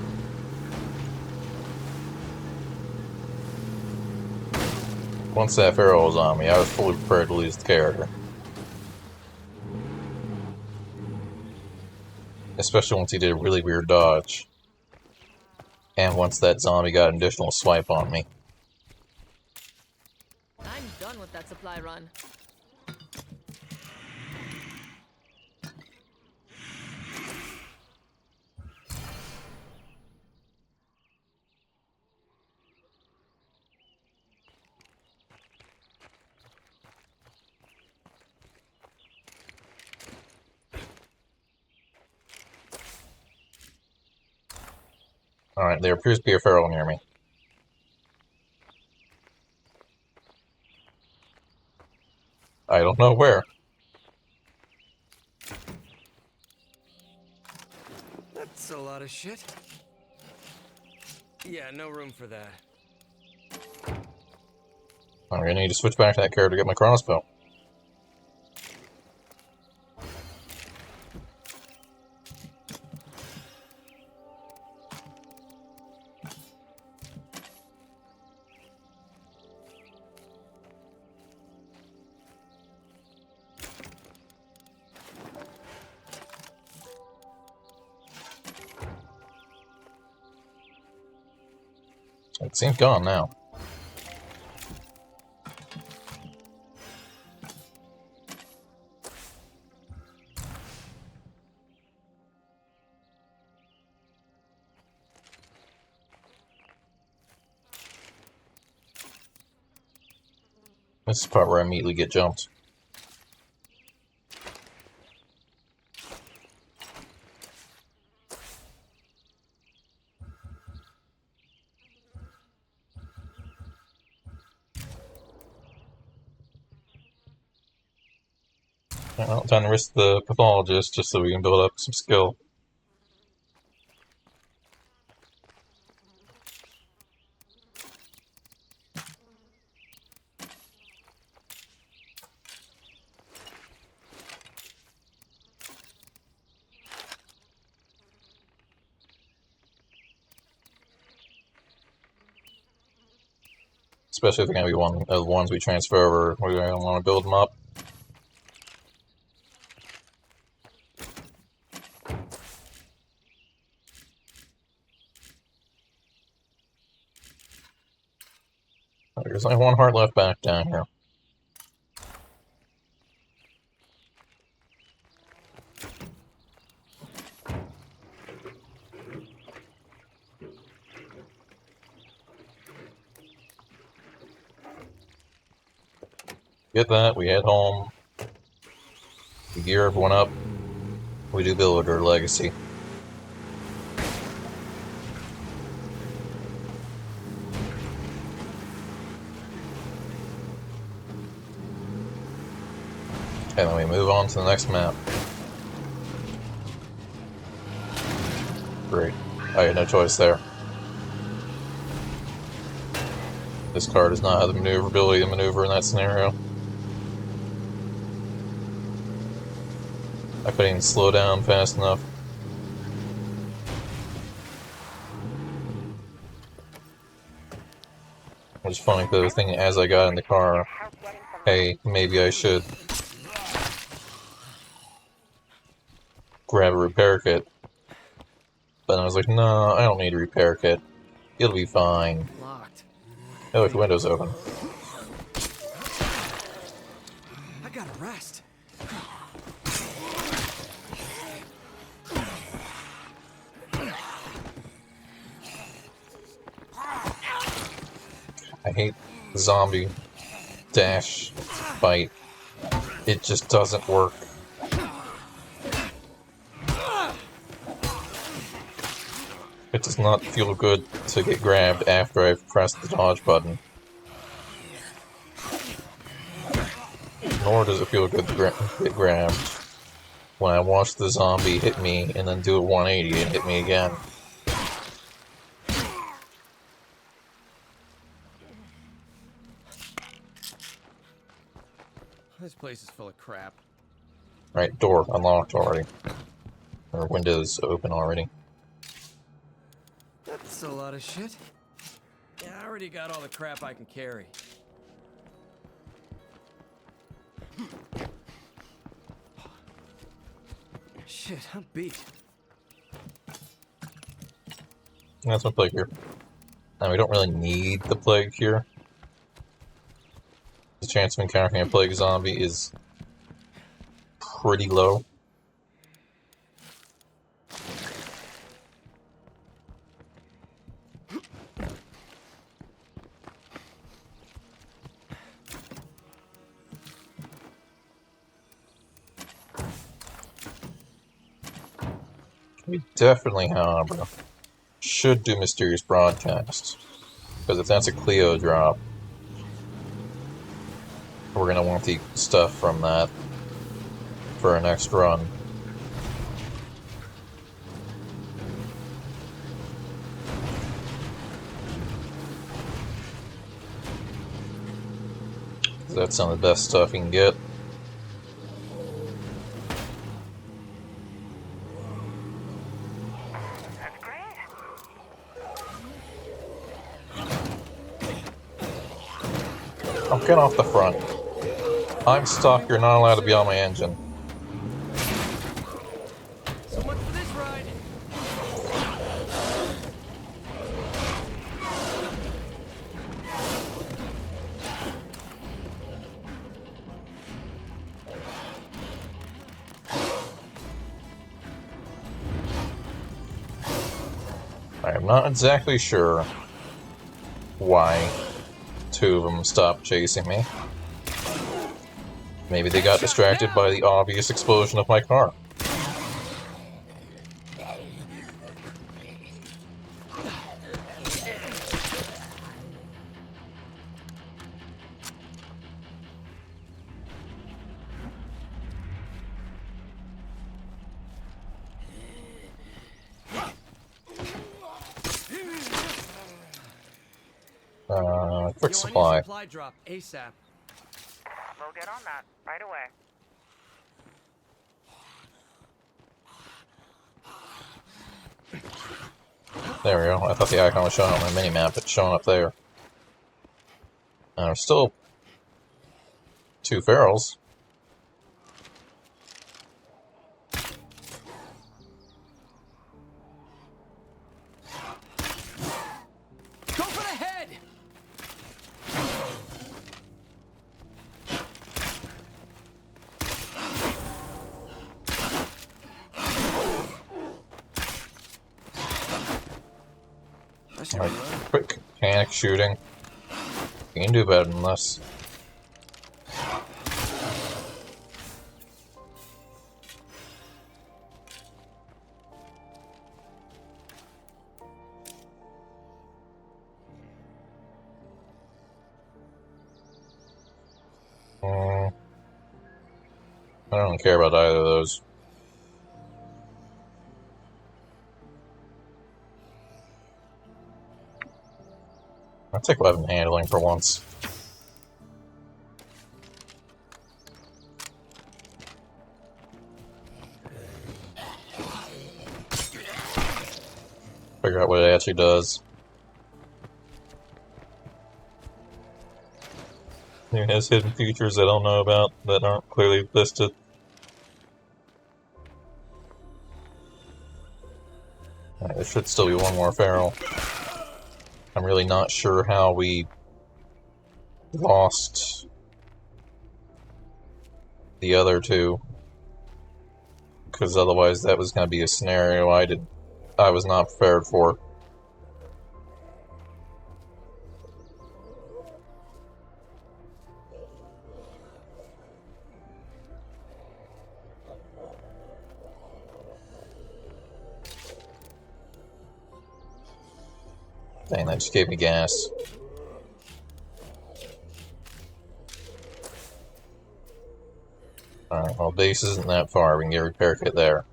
Once that arrow was on me, I was fully prepared to lose the character. Especially once he did a really weird dodge. And once that zombie got an additional swipe on me. I'm done with that supply run. Alright, there appears to be a feral near me. I don't know where. That's a lot of shit. Yeah, no room for that. I'm gonna need to switch back to that character to get my crossbow. It seems gone now. This is the part where I immediately get jumped. Well, time to risk the pathologist just so we can build up some skill. Especially if they're going to be one of the ones we transfer over, we're going to want to build them up. There's only one heart left back down here. Get that, we head home. We gear everyone up. We do build our legacy. And then we move on to the next map. Great. I had no choice there. This car does not have the maneuverability to maneuver in that scenario. I couldn't even slow down fast enough. It was funny because I was thinking as I got in the car, hey, maybe I should grab a repair kit. But I was like, no, I don't need a repair kit. It'll be fine. Locked. Oh, if the window's open. gotta rest. I hate the zombie dash fight. It just doesn't work. It does not feel good to get grabbed after I've pressed the dodge button. Nor does it feel good to get grabbed when I watch the zombie hit me and then do a 180 and hit me again. This place is full of crap. Right, door unlocked already. Or windows open already. That's a lot of shit. Yeah, I already got all the crap I can carry. Shit, I'm beat. That's my plague here. Now we don't really need the plague here. The chance of encountering a plague zombie is pretty low. We definitely, however, should do Mysterious Broadcast. Because if that's a Cleo drop, we're going to want the stuff from that for our next run. That's some of the best stuff you can get. That's great. Oh, get off the front. I'm stuck, you're not allowed to be on my engine. So much for this ride. I am not exactly sure why two of them stopped chasing me. Maybe they got distracted by the obvious explosion of my car. Quick Yo, I supply. need a supply drop ASAP. We'll get on that right away. There we go. I thought the icon was showing on my mini-map. It's showing up there. There's still two ferals. Go for the head! That should be Alright, right. quick panic shooting. You can do better than this. I don't care about either of those. I'll take weapon handling for once. Figure out what it actually does. It has hidden features I don't know about that aren't clearly listed. There should still be one more feral. I'm really not sure how we lost the other two, because otherwise that was going to be a scenario I was not prepared for. Dang, that just gave me gas. Alright, well, base isn't that far. We can get a repair kit there.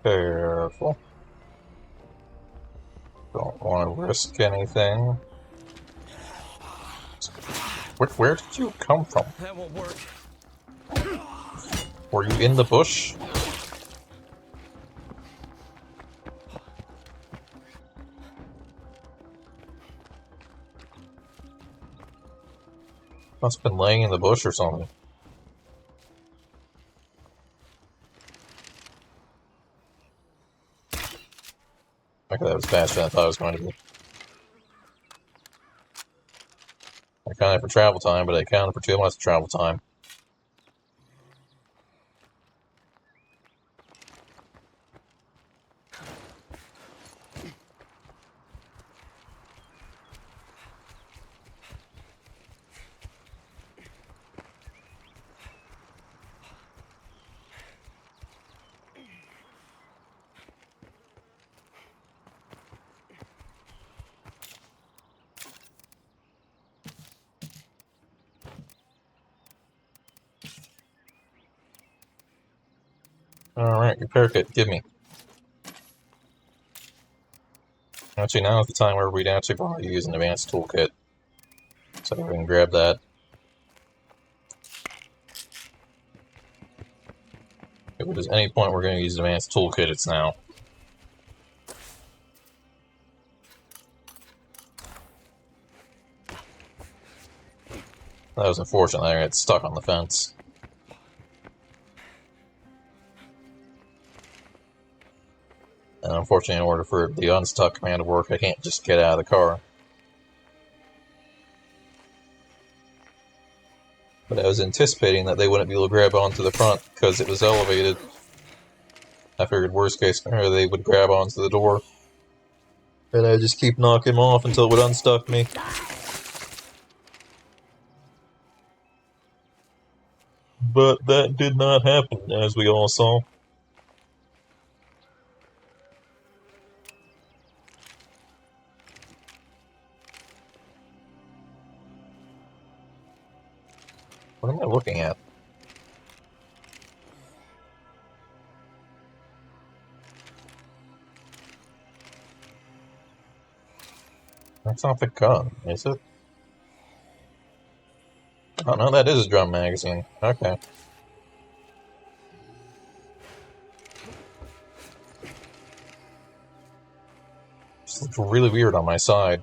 Careful. Don't want to risk anything. Where did you come from? That won't work. Were you in the bush? Must have been laying in the bush or something. Okay, that was faster than I thought it was going to be. I counted for travel time, but I counted for 2 months of travel time. Alright, repair kit, give me. Actually, now is the time where we'd actually probably use an advanced toolkit. So we can grab that. If there's any point we're going to use an advanced toolkit, it's now. That was unfortunate, I got stuck on the fence. And unfortunately, in order for the unstuck command to work, I can't just get out of the car. But I was anticipating that they wouldn't be able to grab onto the front because it was elevated. I figured worst case scenario they would grab onto the door. And I'd just keep knocking them off until it would unstuck me. But that did not happen, as we all saw. What am I looking at? That's not the gun, is it? Oh no, that is a drum magazine. Okay. This looks really weird on my side.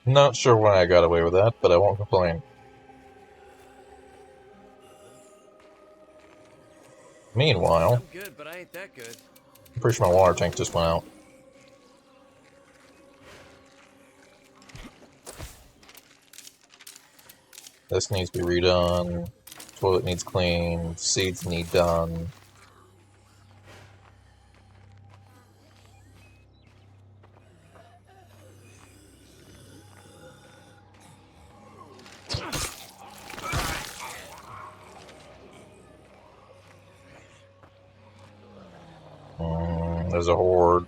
Not sure why I got away with that, but I won't complain. Meanwhile, I'm good, but I ain't that good. I'm pretty sure my water tank just went out. This needs to be redone. Toilet needs cleaned. Seeds need done. There's a horde.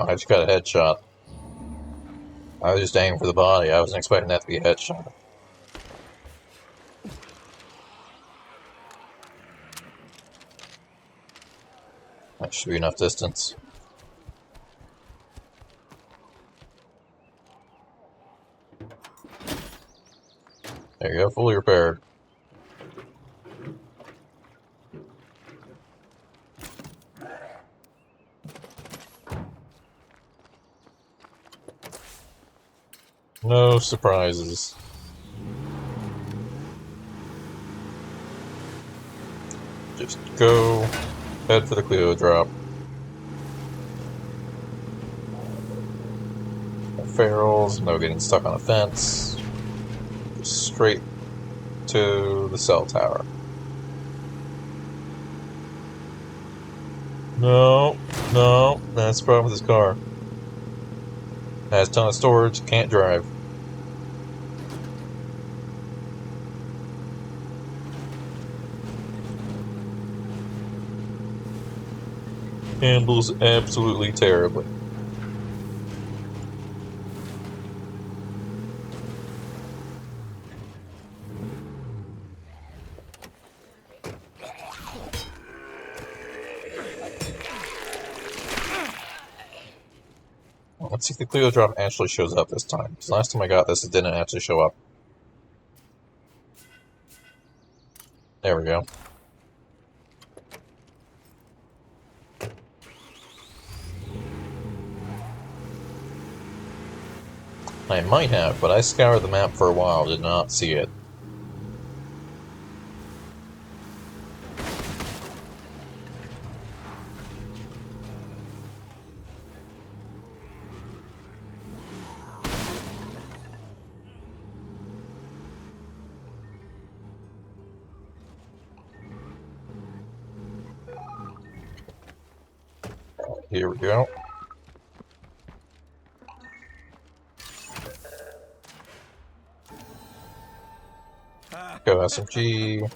I just got a headshot. I was just aiming for the body. I wasn't expecting that to be a headshot. That should be enough distance. There you go, fully repaired. No surprises. Just go, head for the Clio drop. No ferals, no getting stuck on a fence. Just straight to the cell tower. No, that's the problem with this car. Has a ton of storage, can't drive. Handles absolutely terribly. Let's see if the Clio drop actually shows up this time. Because last time I got this, it didn't actually show up. There we go. I might have, but I scoured the map for a while, did not see it. Here we go. Echo SMG,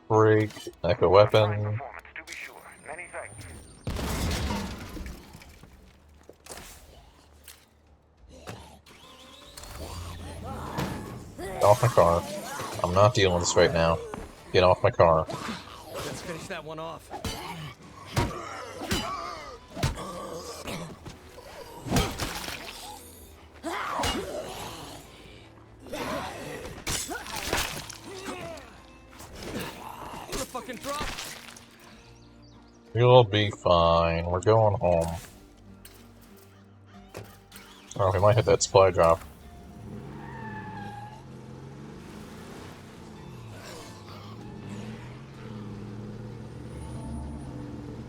break, Echo weapon. To be sure. Many thanks. Get off my car. I'm not dealing with this right now. Get off my car. Let's finish that one off. Fucking drop. You'll be fine. We're going home. Oh, we might hit that supply drop.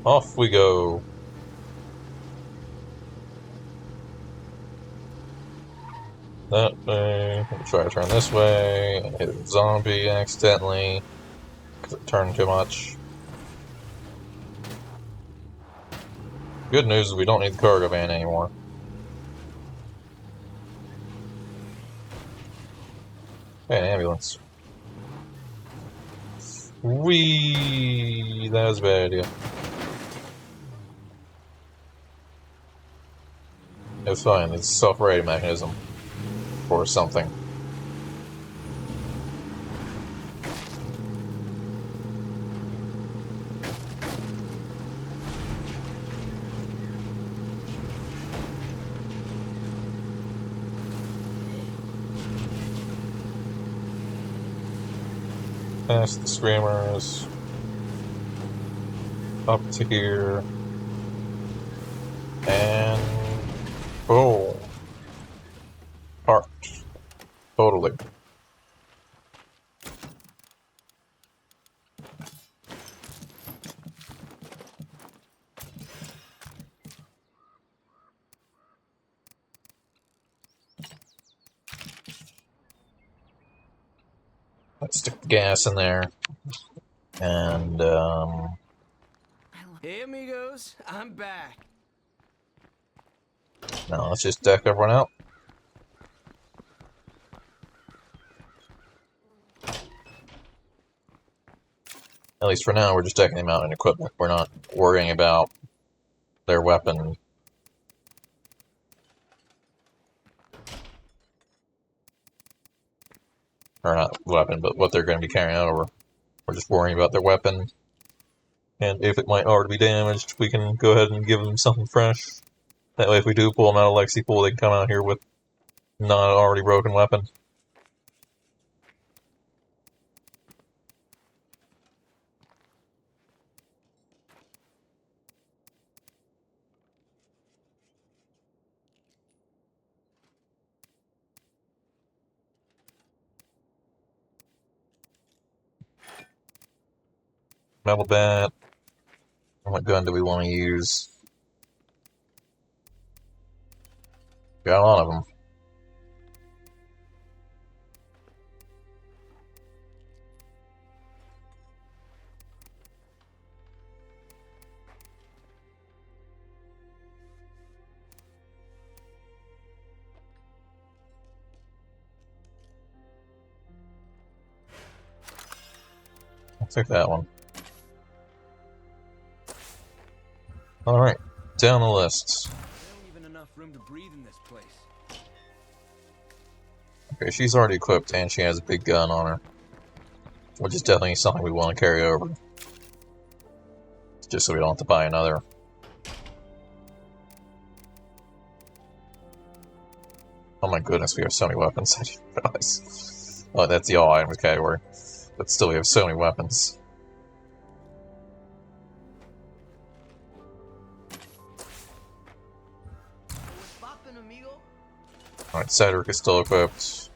Off we go. That way. Try to turn this way. Hit a zombie accidentally. Because it turned too much. Good news is we don't need the cargo van anymore. Hey, an ambulance. Whee! That was a bad idea. It's fine, it's a self-righting mechanism. Or something. Past the screamers. Up to here. And... boom. Parked. Totally. Let's stick the gas in there. And, Hey, amigos, I'm back. now let's just deck everyone out. At least for now, we're just decking them out in equipment. We're not worrying about their weapon Or not weapon, but what they're going to be carrying over. We're just worrying about their weapon. And if it might already be damaged, we can go ahead and give them something fresh. That way if we do pull them out of Lexi Pool, they can come out here with not an already broken weapon. Metal bat. What gun do we want to use? Got a lot of them. I'll take that one. Alright, down the list. Barely even enough room to breathe in this place. Okay, she's already equipped and she has a big gun on her. Which is definitely something we want to carry over. Just so we don't have to buy another. Oh my goodness, we have so many weapons. I didn't realize. Oh, that's the all items category. But still, we have so many weapons. Alright, Cedric is still equipped.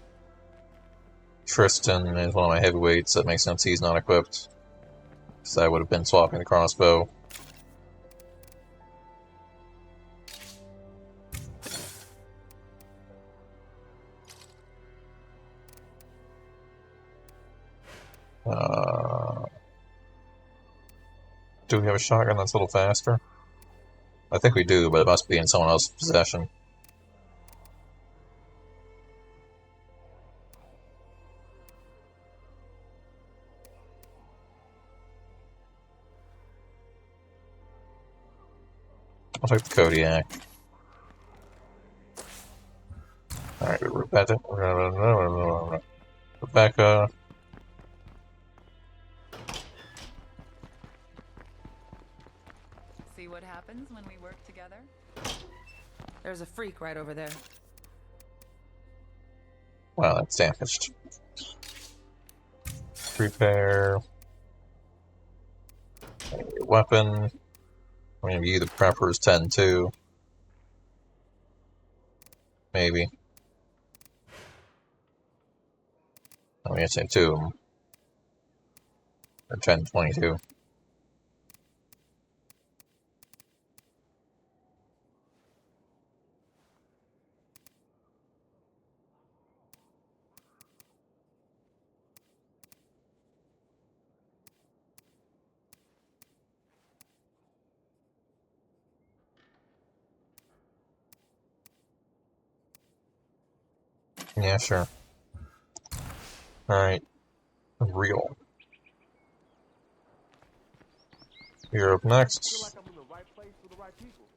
Tristan is one of my heavyweights. That makes sense he's not equipped. So I would have been swapping the crossbow. Do we have a shotgun that's a little faster? I think we do, but it must be in someone else's possession. I'll take the Kodiak. Alright, Rebecca. See what happens when we work together? There's a freak right over there. Wow, that's damaged. Repair. Weapon. I'm gonna view the preppers 10 too. Maybe. I'm gonna say 2 of them. Or 1022. Yeah, sure. Alright. Real. You're up next.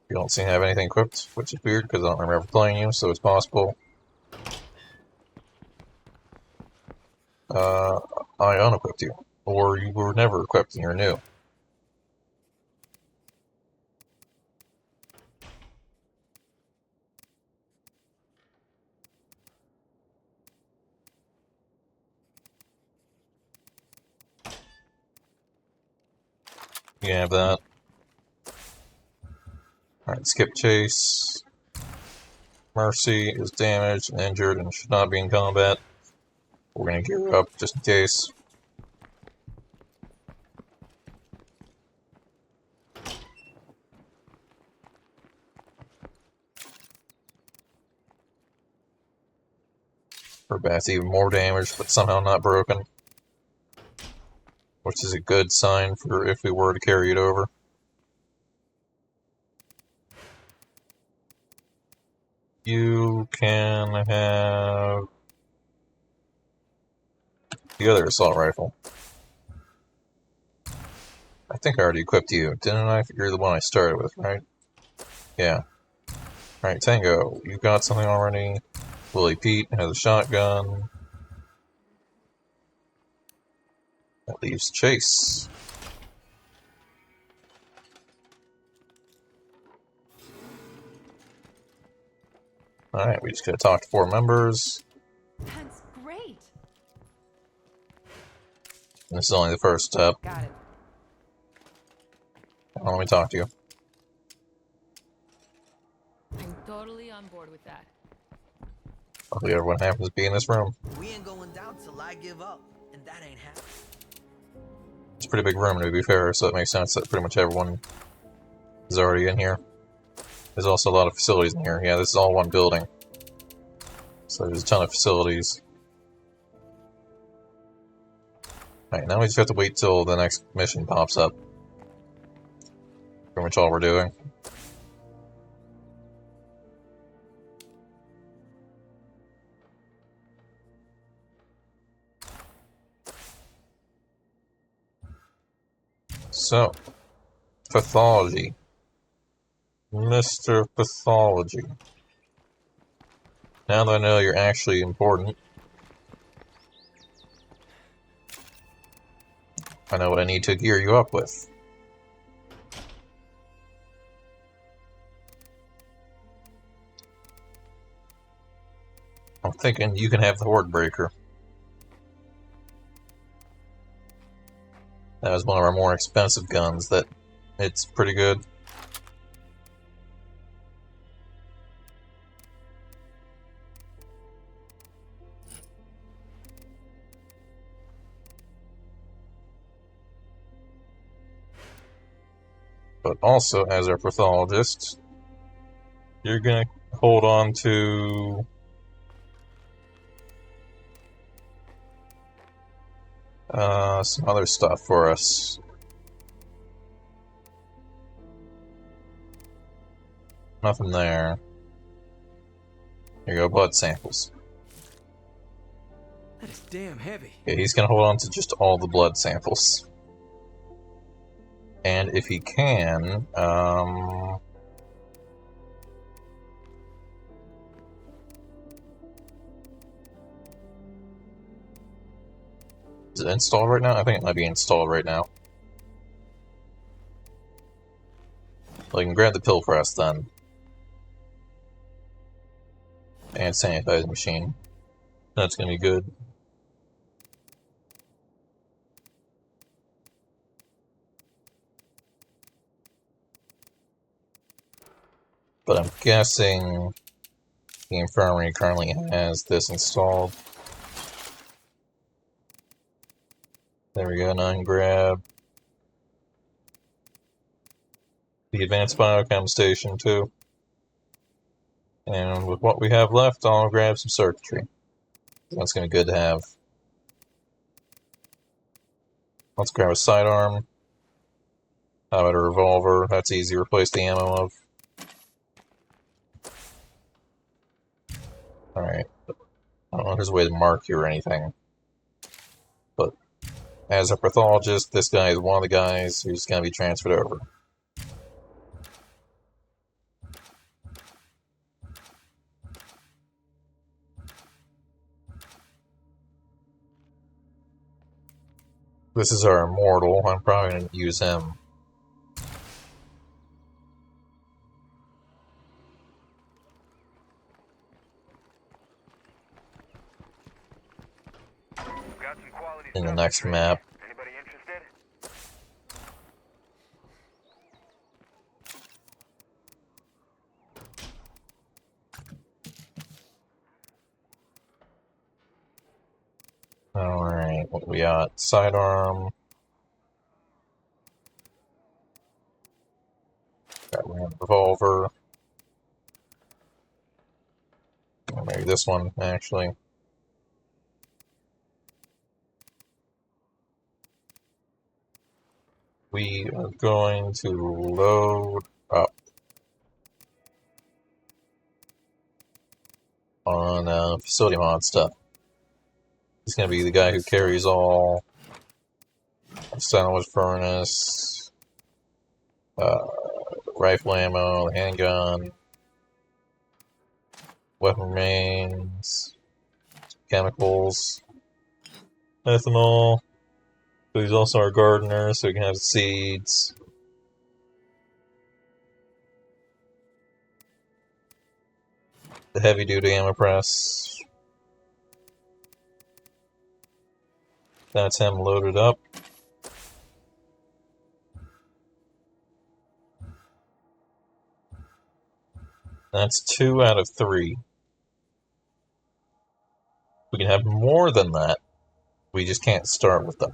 You don't seem to have anything equipped, which is weird because I don't remember playing you, so it's possible. I unequipped you. Or you were never equipped and you're new. You can have that. Alright, skip chase. Mercy is damaged and injured and should not be in combat. We're gonna gear up just in case. Her bat's even more damaged, but somehow not broken. Which is a good sign for if we were to carry it over. You can have the other assault rifle. I think I already equipped you, didn't I? You're the one I started with, right? Yeah. Alright, Tango, you got something already. Willie Pete has a shotgun. That leaves Chase. Alright, we just gotta talk to 4 members. That's great. And this is only the first step. Got it. Let me talk to you. I'm totally on board with that. Hopefully everyone happens to be in this room. We ain't going down till I give up, and that ain't happening. It's a pretty big room, to be fair, so it makes sense that pretty much everyone is already in here. There's also a lot of facilities in here. Yeah, this is all one building. So there's a ton of facilities. Alright, now we just have to wait till the next mission pops up. Pretty much all we're doing. So, pathology. Mr. Pathology. Now that I know you're actually important, I know what I need to gear you up with. I'm thinking you can have the Horde Breaker. That was one of our more expensive guns that it's pretty good. But also, as our pathologist, you're gonna hold on to some other stuff for us. Nothing there. Here you go, blood samples. That is damn heavy. Okay, he's gonna hold on to just all the blood samples. And if he can, is it installed right now? I think it might be installed right now. Well, you can grab the pill press then. And sanitize machine. That's gonna be good. But I'm guessing the infirmary currently has this installed. There we go, non-grab. The advanced biochem station too. And with what we have left, I'll grab some circuitry. That's gonna be good to have. Let's grab a sidearm. How about a revolver? That's easy to replace the ammo of. Alright. I don't know if there's a way to mark you or anything. But as a pathologist, this guy is one of the guys who's going to be transferred over. This is our immortal. I'm probably going to use him. Got some quality In the stuff next to trade. map. Anybody interested? Alright, what we got? Sidearm. Got a revolver. Or maybe this one, actually. We are going to load up on facility mod stuff. He's going to be the guy who carries all sandwich furnace, rifle ammo, handgun, weapon remains, chemicals, ethanol, But he's also our gardener, so he can have seeds. The heavy-duty ammo press. That's him loaded up. That's 2 out of 3. We can have more than that. We just can't start with them.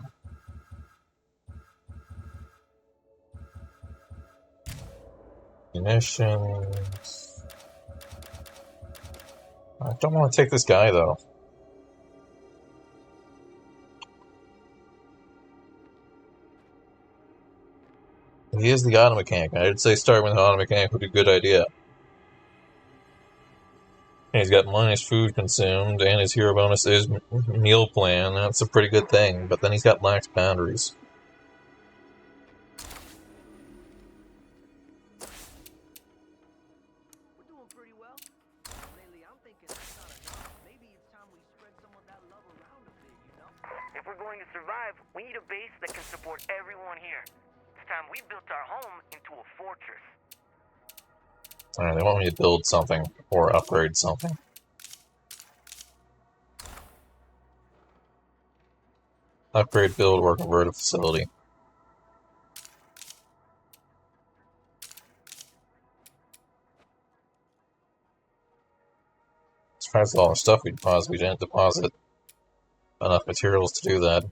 Munitions. I don't want to take this guy, though. He is the auto mechanic. I'd say starting with an auto mechanic would be a good idea. And he's got minus food consumed, and his hero bonus is meal plan. That's a pretty good thing, but then he's got lax boundaries. We're doing pretty well. Lately, I'm thinking that's not enough. Maybe it's time we spread some of that love around a bit, you know? If we're going to survive, we need a base that can support everyone here. It's time we built our home into a fortress. Alright, they want me to build something, or upgrade something. Upgrade, build, or convert a facility. Surprised with all the stuff we deposited, we didn't deposit enough materials to do that.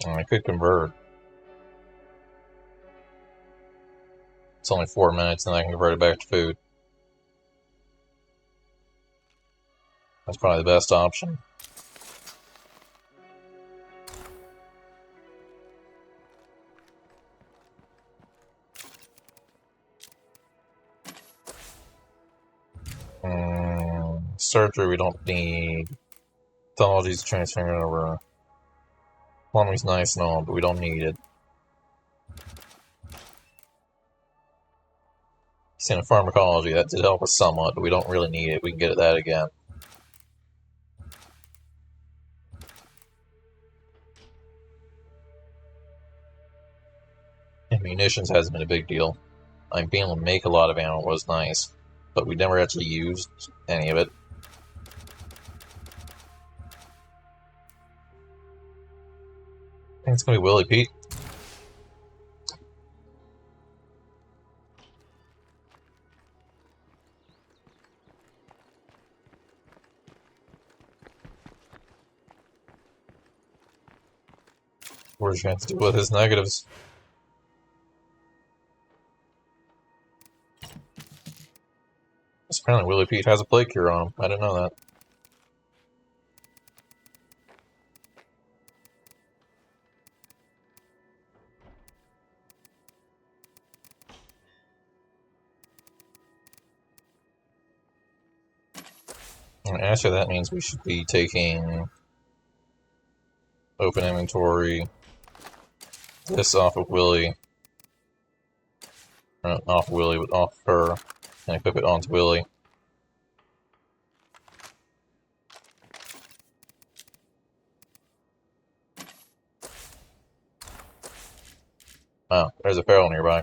I could convert. It's only 4 minutes and I can convert it back to food. That's probably the best option. Surgery we don't need. Technology's transferring over. Plumbing's nice and all, but we don't need it. In pharmacology, that did help us somewhat, but we don't really need it. We can get at that again. And munitions hasn't been a big deal. I mean, being able to make a lot of ammo was nice, but we never actually used any of it. I think it's gonna be Willie Pete. We're just going to deal with his negatives. Apparently Willie Pete has a plague cure on him. I didn't know that. And actually that means we should be taking open inventory, this off of Willie, off Willie, but off her, and equip it onto Willie. Oh, there's a feral nearby.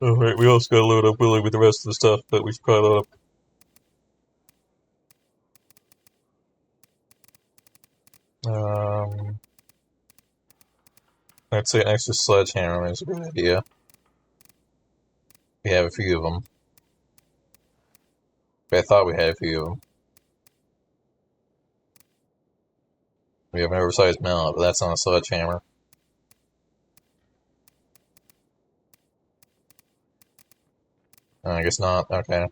Oh, right, we also gotta load up Willie with the rest of the stuff, but we should probably load up. I'd say an extra sledgehammer is a good idea. We have a few of them. I thought we had a few of them. We have an oversized mallet, but that's not a sledgehammer. I guess not. Okay.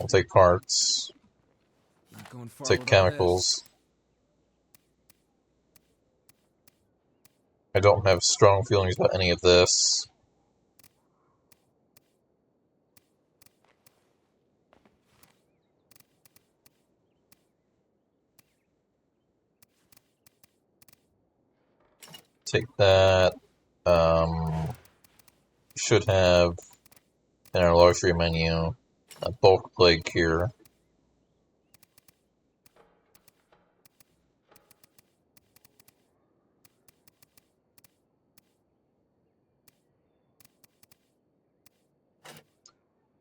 I'll take parts. Not going far Take with all this. chemicals. I don't have strong feelings about any of this. Take that. Should have in our luxury menu a bulk plague cure.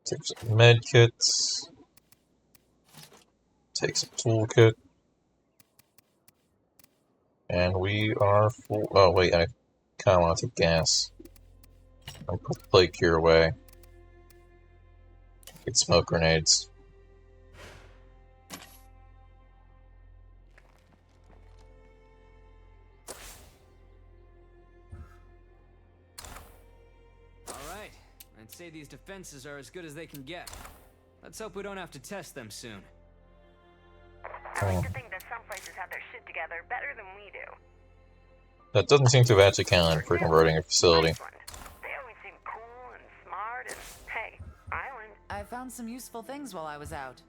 Take some med kits. Take some toolkit. And we are full. Oh, wait, I kind of want to take gas. I'll put the plague cure away. Get smoke grenades. Alright, I'd say these defenses are as good as they can get. Let's hope we don't have to test them soon. I like to think that some places have their shit together better than we do. That doesn't seem to have actually counted for converting a facility. Iceland. They always seem cool and smart and, hey, island. I found some useful things while I was out.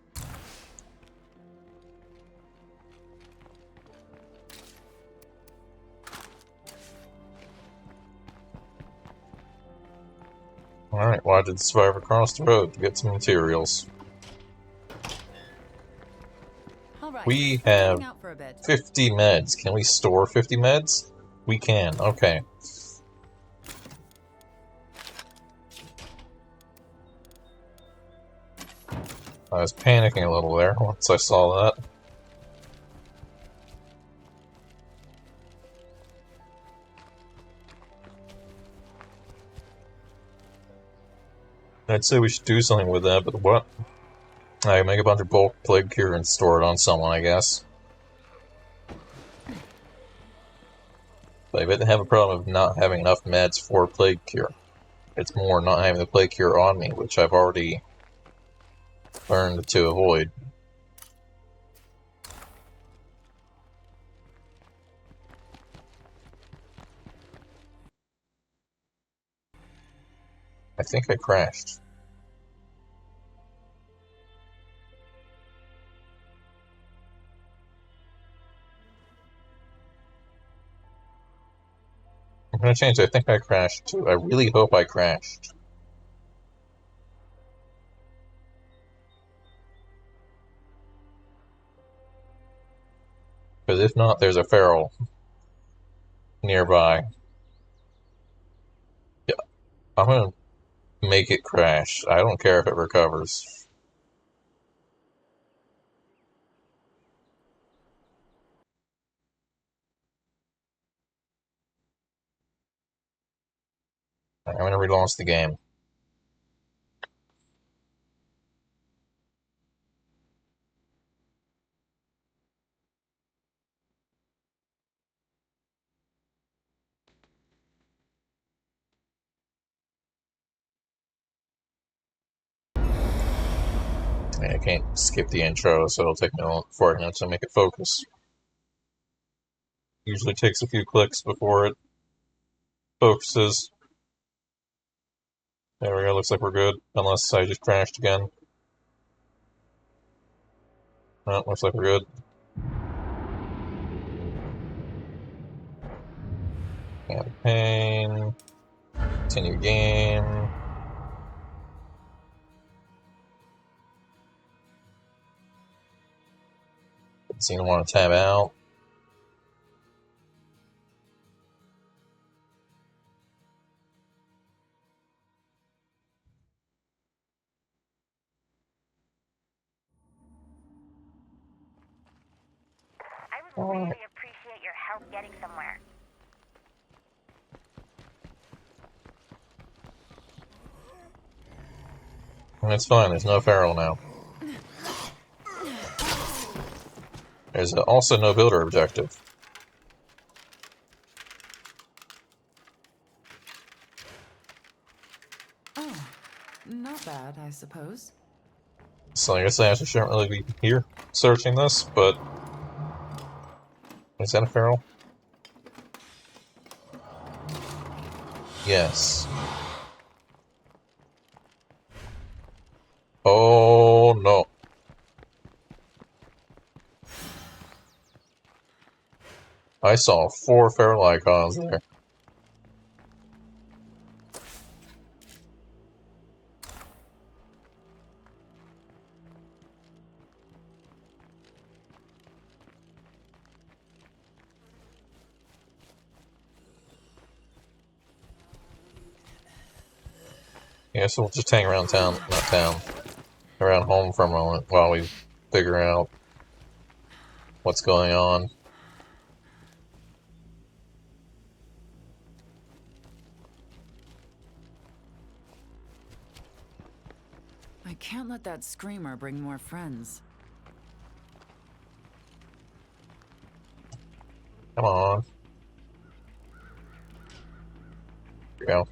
Alright, why did the survivor cross the road to get some materials? All right, We I'm have heading out for a bit. 50 meds. Can we store 50 meds? We can, okay. I was panicking a little there once I saw that. I'd say we should do something with that, but what? I make a bunch of bulk plague cure and store it on someone, I guess. But I bet they have a problem of not having enough meds for plague cure. It's more not having the plague cure on me, which I've already learned to avoid. I think I crashed. I'm gonna change it. I think I crashed too. I really hope I crashed. Because if not, there's a feral nearby. Yeah, I'm gonna make it crash. I don't care if it recovers. I'm gonna relaunch the game. I can't skip the intro, so it'll take me 40 minutes to make it focus. Usually takes a few clicks before it focuses. There we go, looks like we're good. Unless I just crashed again. No, looks like we're good. Campaign. Continue game. Doesn't seem to want to tab out. I would really appreciate your help getting somewhere. It's fine, there's no feral now. There's also no builder objective. Oh, that, I suppose. So I guess I actually shouldn't really be here searching this, but... Is that a feral? Yes. Oh no. I saw 4 feral icons there. Yeah, so we'll just hang around town, not town, around home for a moment while we figure out what's going on. I can't let that screamer bring more friends. Come on. Here we go.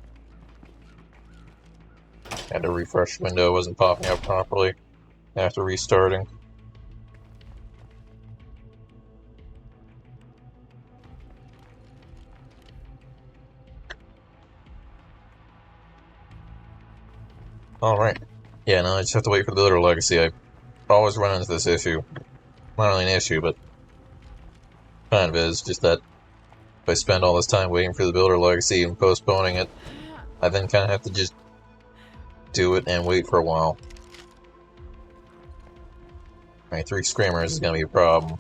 Had to refresh window, wasn't popping up properly after restarting. Alright. Yeah, no, I just have to wait for the Builder Legacy. I always run into this issue. Not really an issue, but kind of is. Just that if I spend all this time waiting for the Builder Legacy and postponing it, I then kind of have to just do it and wait for a while. Alright, 3 Screamers is going to be a problem.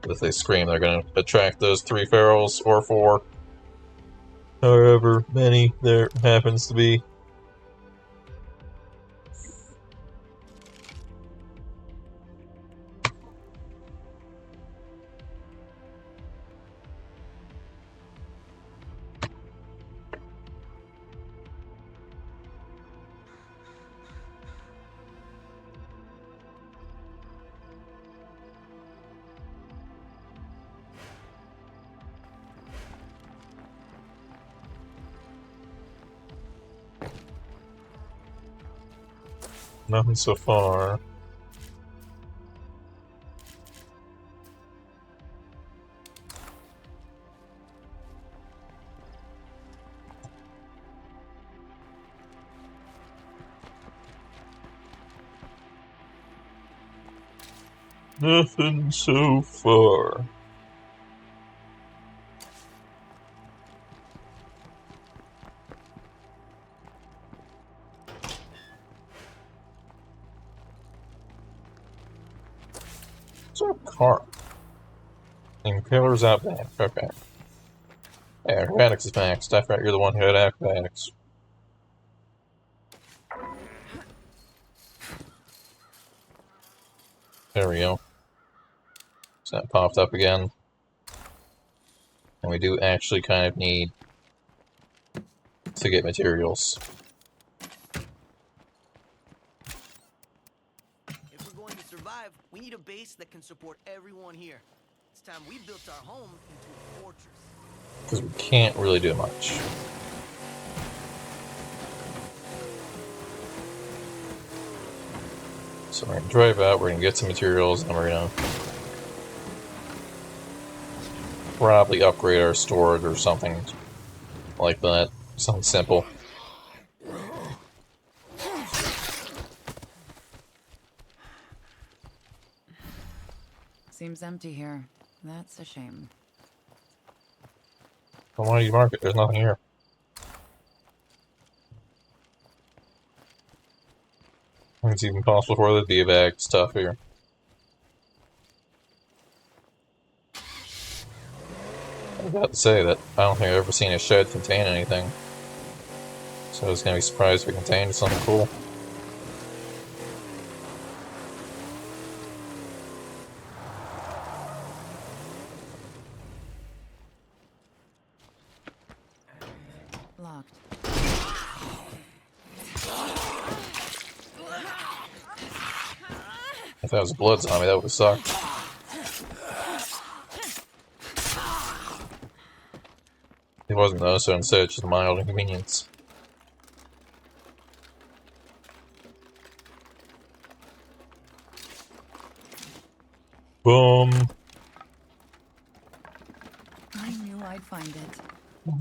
If they scream, they're going to attract those 3 ferals, or 4. However many there happens to be. Nothing so far. Nothing so far. What's our car? Impaler's out back. Okay. Yeah, acrobatics is maxed. I forgot you're the one who had acrobatics. There we go. So that popped up again. And we do actually kind of need to get materials. If we're going to survive, we need a base that can support everyone here. It's time we built our home into a fortress. Because we can't really do much. So we're going to drive out, we're going to get some materials, and we're going to probably upgrade our storage or something like that. Something simple. Seems empty here. That's a shame. Well, why do you mark it? There's nothing here. I think it's even possible for there to be a bag of stuff here. I was about to say that I don't think I've ever seen a shed contain anything. So I was going to be surprised if it contained something cool. Locked. If that was a blood zombie, that would have sucked. It wasn't though, so instead it's just a mild inconvenience. Boom. I knew I'd find it.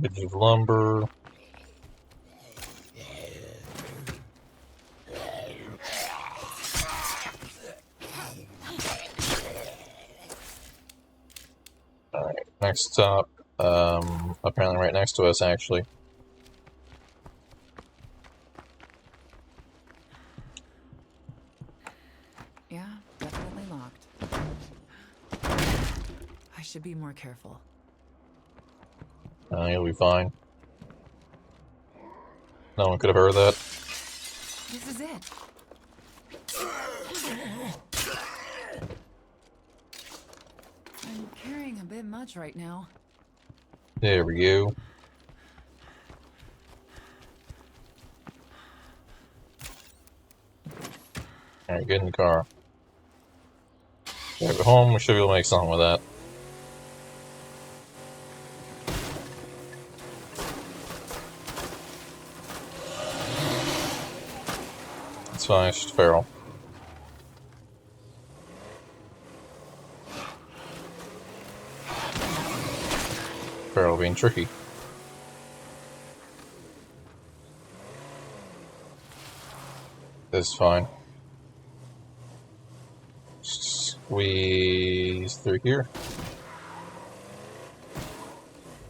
Bit of lumber. Alright, next stop. Apparently right next to us, actually. Yeah, definitely locked. I should be more careful. You'll be fine. No one could have heard that. This is it. I'm carrying a bit much right now. There we go. Alright, get in the car. Drive it home, we should be able to make something with that. It's fine, it's just feral. Feral being tricky. This is fine. Squeeze through here.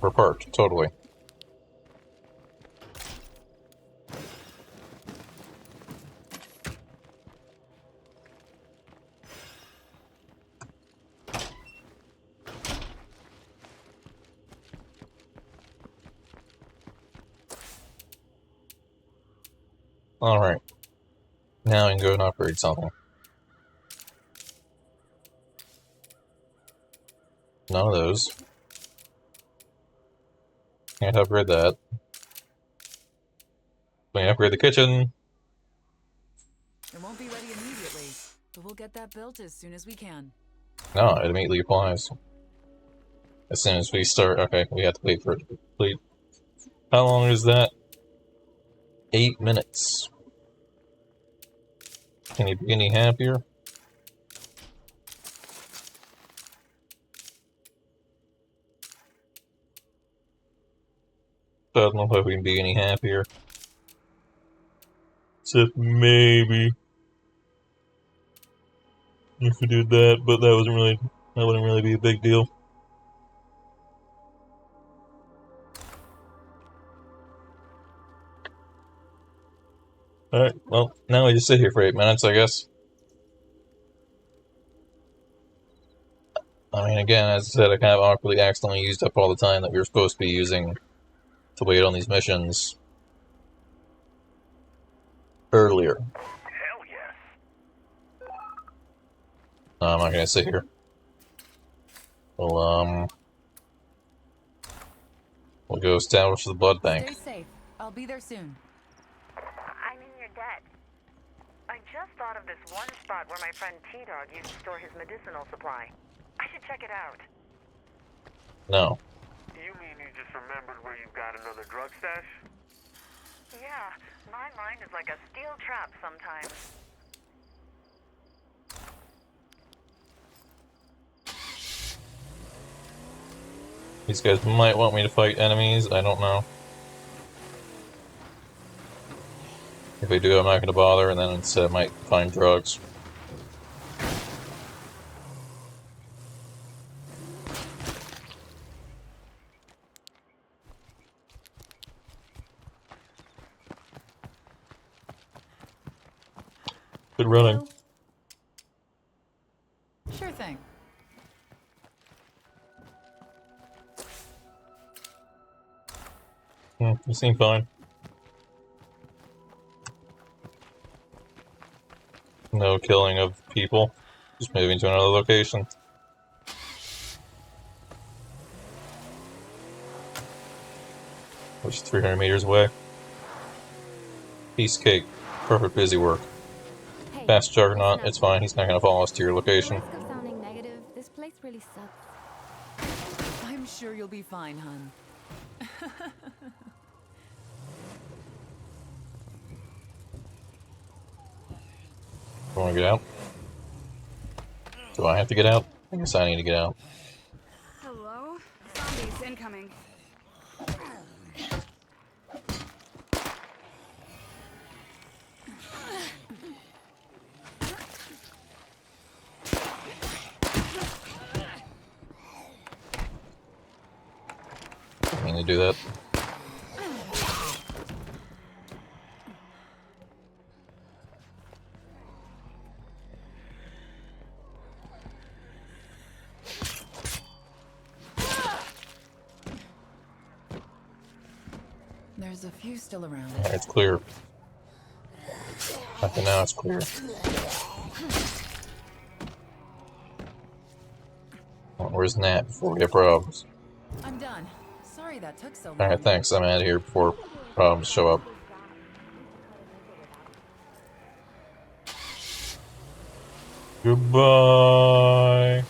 We're parked, totally. Alright. Now I can go and upgrade something. None of those. Can't upgrade that. Let me upgrade the kitchen. It won't be ready immediately, but we'll get that built as soon as we can. No, it immediately applies. As soon as we start, okay, we have to wait for it to complete. How long is that? 8 minutes. Can you be any happier? Doesn't look like we can be any happier. Except maybe if we did that, but that wouldn't really be a big deal. Alright, well, now we just sit here for 8 minutes, I guess. I mean, again, as I said, I kind of awkwardly accidentally used up all the time that we were supposed to be using to wait on these missions earlier. Hell yes. No, I'm not gonna sit here. We'll go establish the blood bank. Stay safe. I'll be there soon. I mean your debt. I just thought of this one spot where my friend T-Dog used to store his medicinal supply. I should check it out. No. You mean you just remembered where you've got another drug stash? Yeah, my mind is like a steel trap sometimes. These guys might want me to fight enemies, I don't know. If they do, I'm not gonna bother, and then instead I might find drugs. Good running. Sure thing. You seem fine. No killing of people. Just moving to another location. Which is 300 meters away. Piece cake. Perfect busy work. Hey, Fast Juggernaut, listen it's up. fine, he's not gonna follow us to your At location. the risk of sounding negative, this place really sucks. I'm sure you'll be fine, hun. You wanna get out? Do I have to get out? I guess I need to get out. Hello? Zombies incoming. I need to do that. There's a few still around. Alright, it's clear. After now, it's clear. Where's Nat before we get problems? I'm done. Sorry that took so long. Alright, thanks. I'm out of here before problems show up. Goodbye.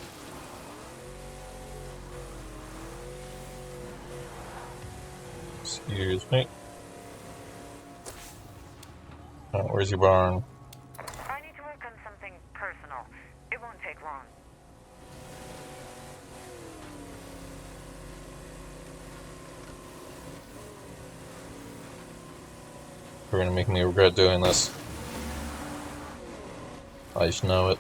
Excuse me. Where's your barn? I need to work on something personal. It won't take long. You're gonna make me regret doing this. I just know it.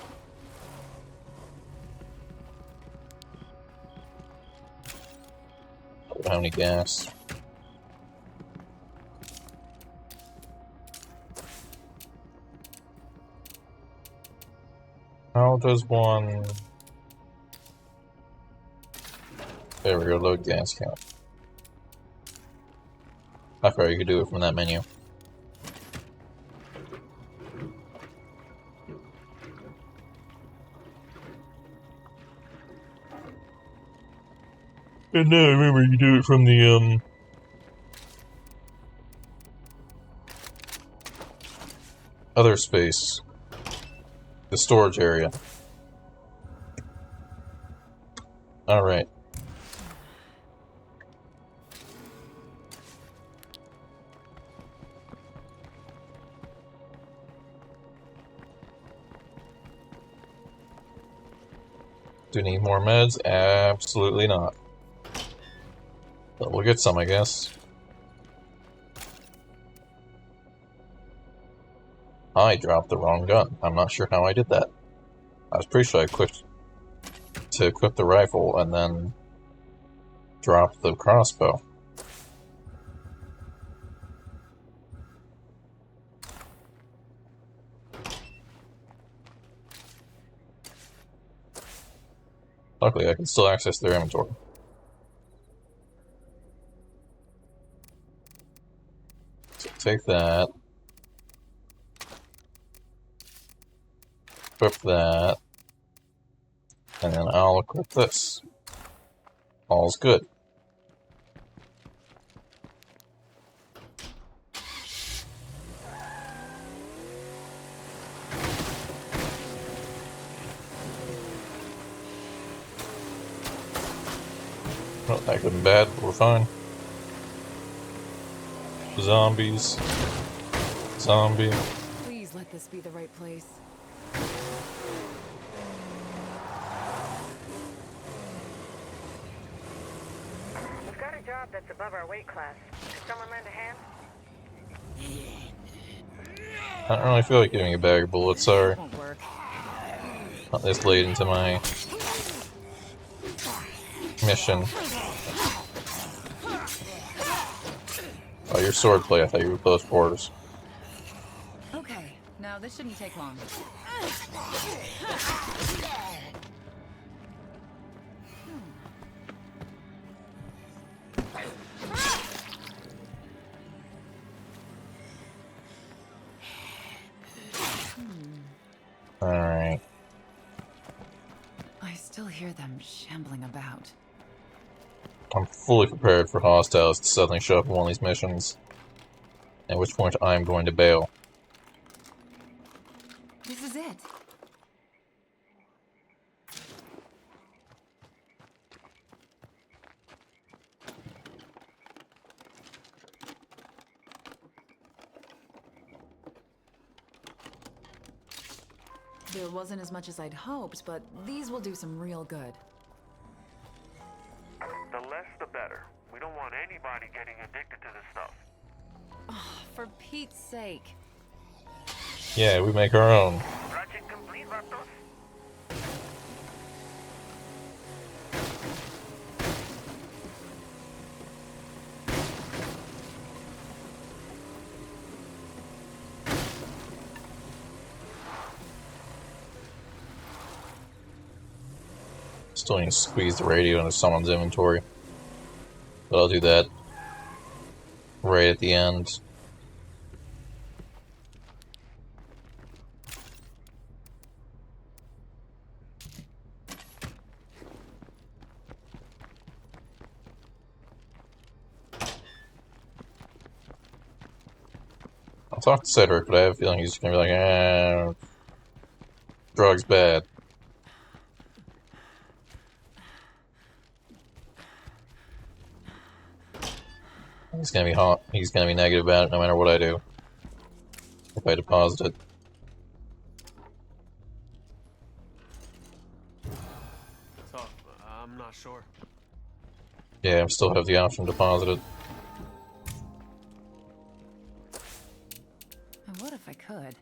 Don't have any gas. How does one... There we go, load gas count. I forgot you could do it from that menu. And now I remember you do it from the, other space. The storage area. Alright. Do you need more meds? Absolutely not. But we'll get some, I guess. I dropped the wrong gun. I'm not sure how I did that. I was pretty sure I clicked to equip the rifle and then dropped the crossbow. Luckily, I can still access their inventory. So take that. Equip that. And then I'll equip this. All's good. Well, that could be bad, but we're fine. Zombies. Zombie. Please let this be the right place. We've got a job that's above our weight class. Could someone lend a hand? I don't really feel like giving a bag of bullets, sorry. Won't work. Not this late into my mission. Oh, your swordplay, I thought you were close quarters. Okay, now this shouldn't take long. Alright. I still hear them shambling about. I'm fully prepared for hostiles to suddenly show up in one of these missions. At which point I'm going to bail. This is it. There wasn't as much as I'd hoped, but these will do some real good. The less the better. We don't want anybody getting addicted to this stuff. Oh, for Pete's sake. Yeah, we make our own. Project complete, Vatos. Still need to squeeze the radio into someone's inventory. But I'll do that right at the end. I'll talk to Cedric, but I have a feeling he's gonna be like, drugs bad. He's gonna be hot. He's gonna be negative about it no matter what I do. If I deposit it. Tough. I'm not sure. Yeah, I still have the option to deposit it. I would if I could.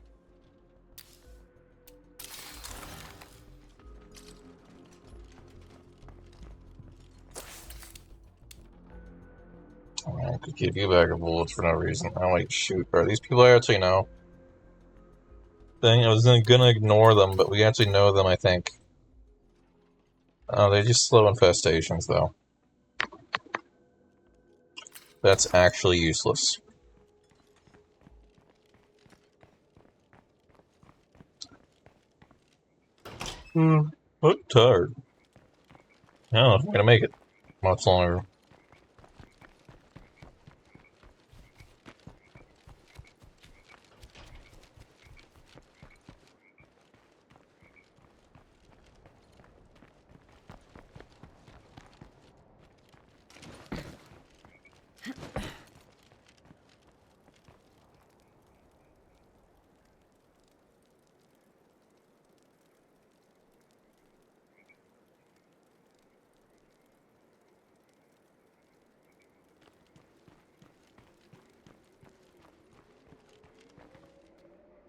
I could give you a bag of bullets for no reason. I might shoot. Are these people I actually know? I was gonna ignore them, but we actually know them, I think. Oh, they're just slow infestations, though. That's actually useless. I'm tired. I don't know if I'm gonna make it much longer.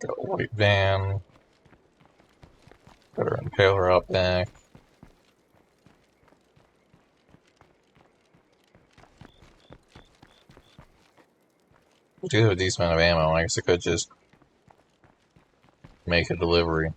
Got a white van. Got our impaler out back. We do have a decent amount of ammo. I guess I could just make a delivery.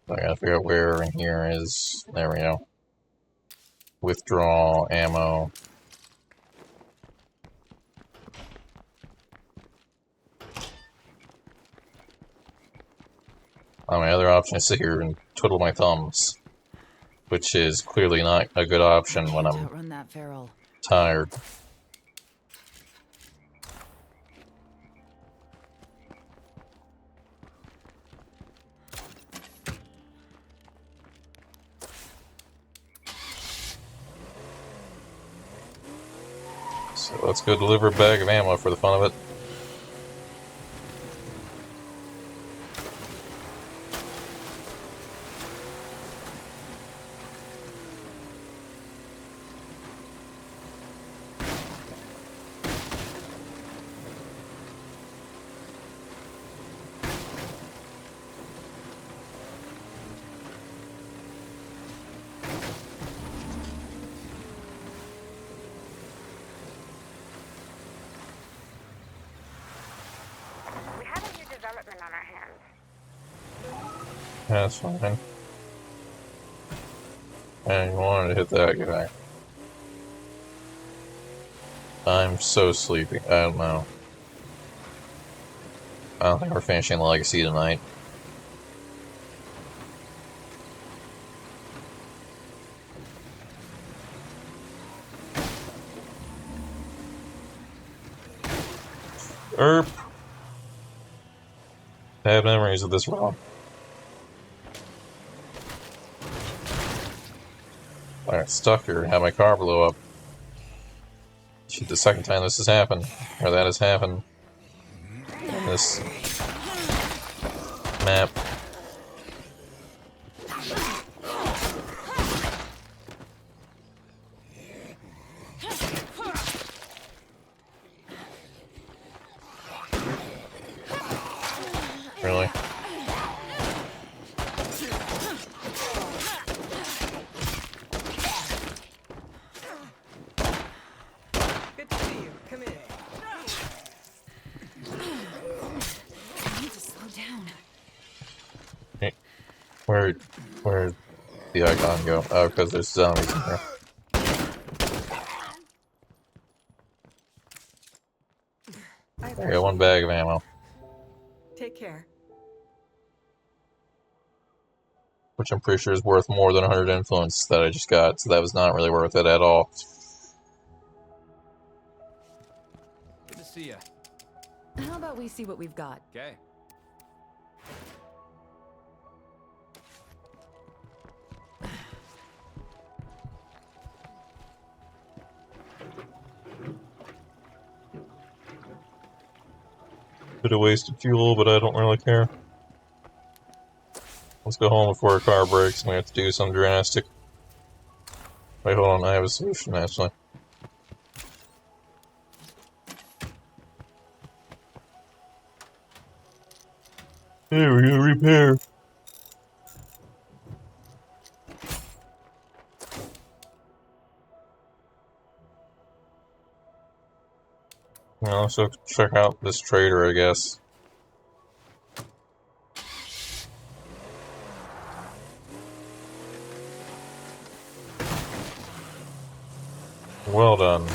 I gotta figure out where in here is. There we go. Withdraw ammo. My other option is to sit here and twiddle my thumbs, which is clearly not a good option when I'm Outrun that feral. tired. So let's go deliver a bag of ammo for the fun of it. We have a new development on our hands. That's fine. And you wanted to hit that guy. I'm so sleepy. I don't know. I don't think we're finishing the Legacy tonight. Erp. Bad memories of this round. got stuck here and had my car blow up. Shit, the second time this has happened, or that has happened in this map. Really? Good to see you. Come in. I need to slow down. Hey, where'd the icon go? Oh, because there's zombies in here. I got one bag of ammo, Take care. which I'm pretty sure is worth more than 100 influence that I just got, so that was not really worth it at all. Good to see ya. How about we see what we've got? Okay. Bit of wasted fuel, but I don't really care. Let's go home before our car breaks and we have to do something drastic. Wait, hold on, I have a solution actually. Hey, we're gonna repair. Well, let's check out this trader, I guess. Well done.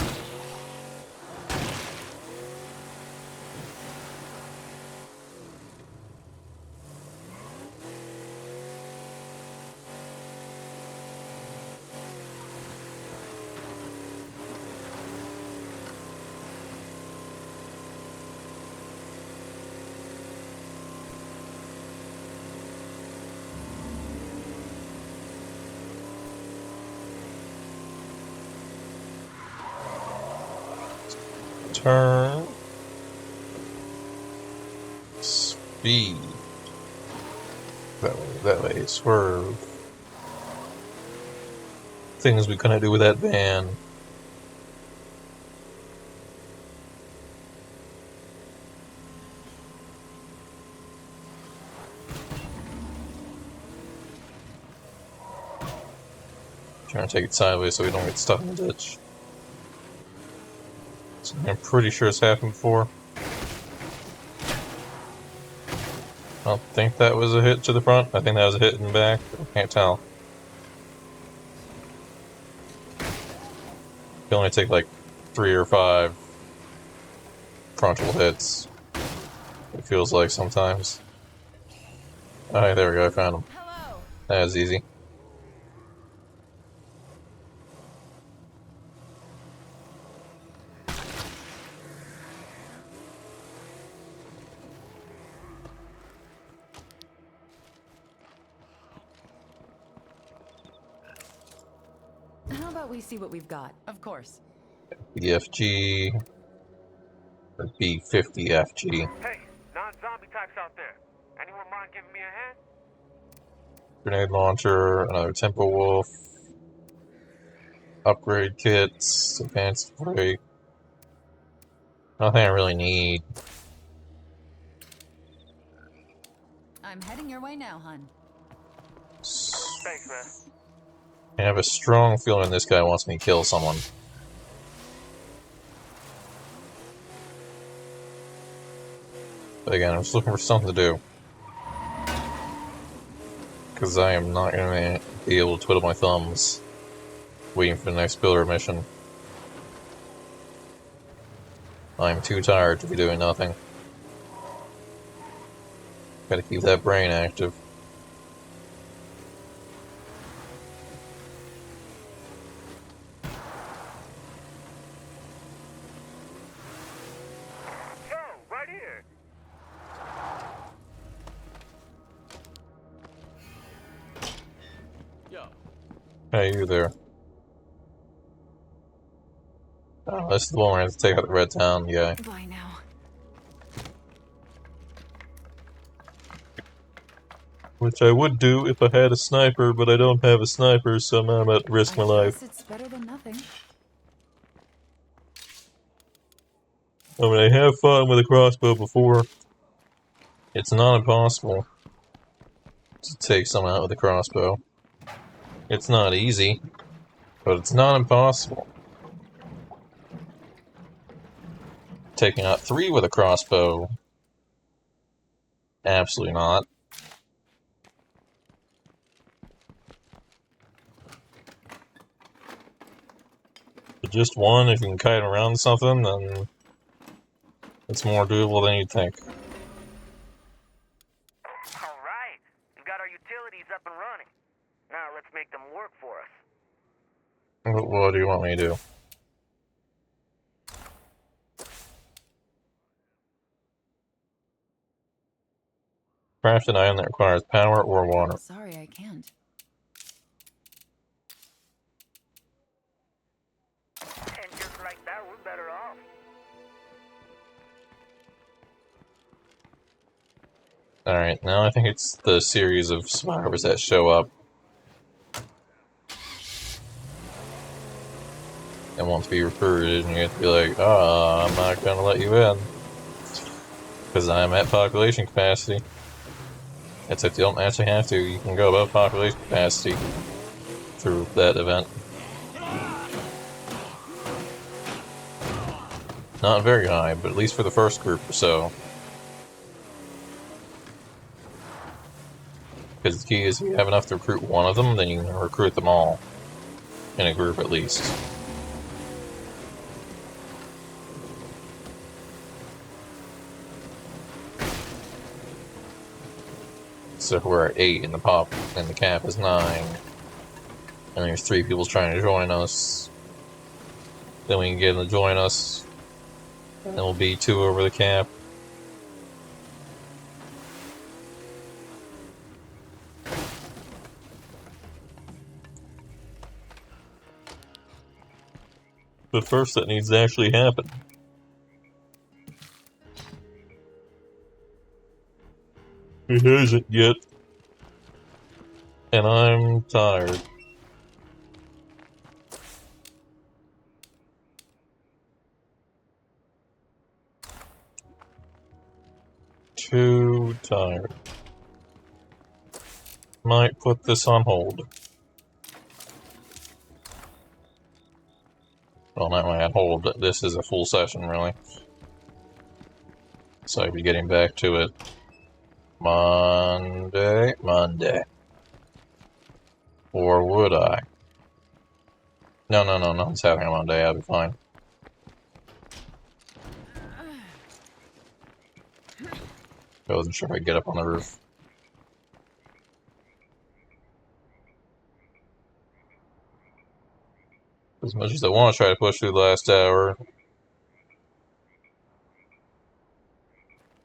Turn. Speed. That way, swerve. Things we couldn't do with that van. Trying to take it sideways so we don't get stuck in the ditch. I'm pretty sure it's happened before. I don't think that was a hit to the front. I think that was a hit in the back. I can't tell. You only take like 3 or 5 frontal hits. It feels like sometimes. Alright, there we go. I found him. Hello. That was easy. How about we see what we've got? Of course. BFG. Or B50FG. Hey, non-zombie types out there. Anyone mind giving me a hand? Grenade launcher, another Tempo Wolf. Upgrade kits, advanced brake. Nothing I really need. I'm heading your way now, hun. Thanks, man. I have a strong feeling this guy wants me to kill someone. But again, I'm just looking for something to do. Because I am not going to be able to twiddle my thumbs waiting for the next builder mission. I'm too tired to be doing nothing. Gotta keep that brain active. Yo, right here. Yo. Hey, you there. This is the one where I have to take out the Red Town guy. Bye now. Which I would do if I had a sniper, but I don't have a sniper, so I'm about to risk my I life. guess it's better than nothing. I mean, I have fought with a crossbow before. It's not impossible to take someone out with a crossbow. It's not easy, but it's not impossible. Taking out 3 with a crossbow? Absolutely not. But just 1, if you can kite around something, then it's more doable than you'd think. Alright, we've got our utilities up and running. Now let's make them work for us. What do you want me to do? Craft an item that requires power or water. Sorry, I can't. And just like that, we're better off. Alright, now I think it's the series of survivors that show up and want to be recruited, and you have to be like, I'm not gonna let you in. Because I'm at population capacity. Except you don't actually have to, you can go above population capacity through that event. Not very high, but at least for the first group or so. Because the key is if you have enough to recruit one of them, then you can recruit them all. In a group at least. So we're at 8 and the cap is 9. And there's 3 people trying to join us. Then we can get them to join us. And then we'll be 2 over the cap. But first that needs to actually happen. It hasn't yet. And I'm tired. Too tired. Might put this on hold. Well, not really on hold, but this is a full session, really. So I'll be getting back to it Monday. Or would I? No, it's happening on Monday, I'll be fine. I wasn't sure if I'd get up on the roof. As much as I want to try to push through the last hour,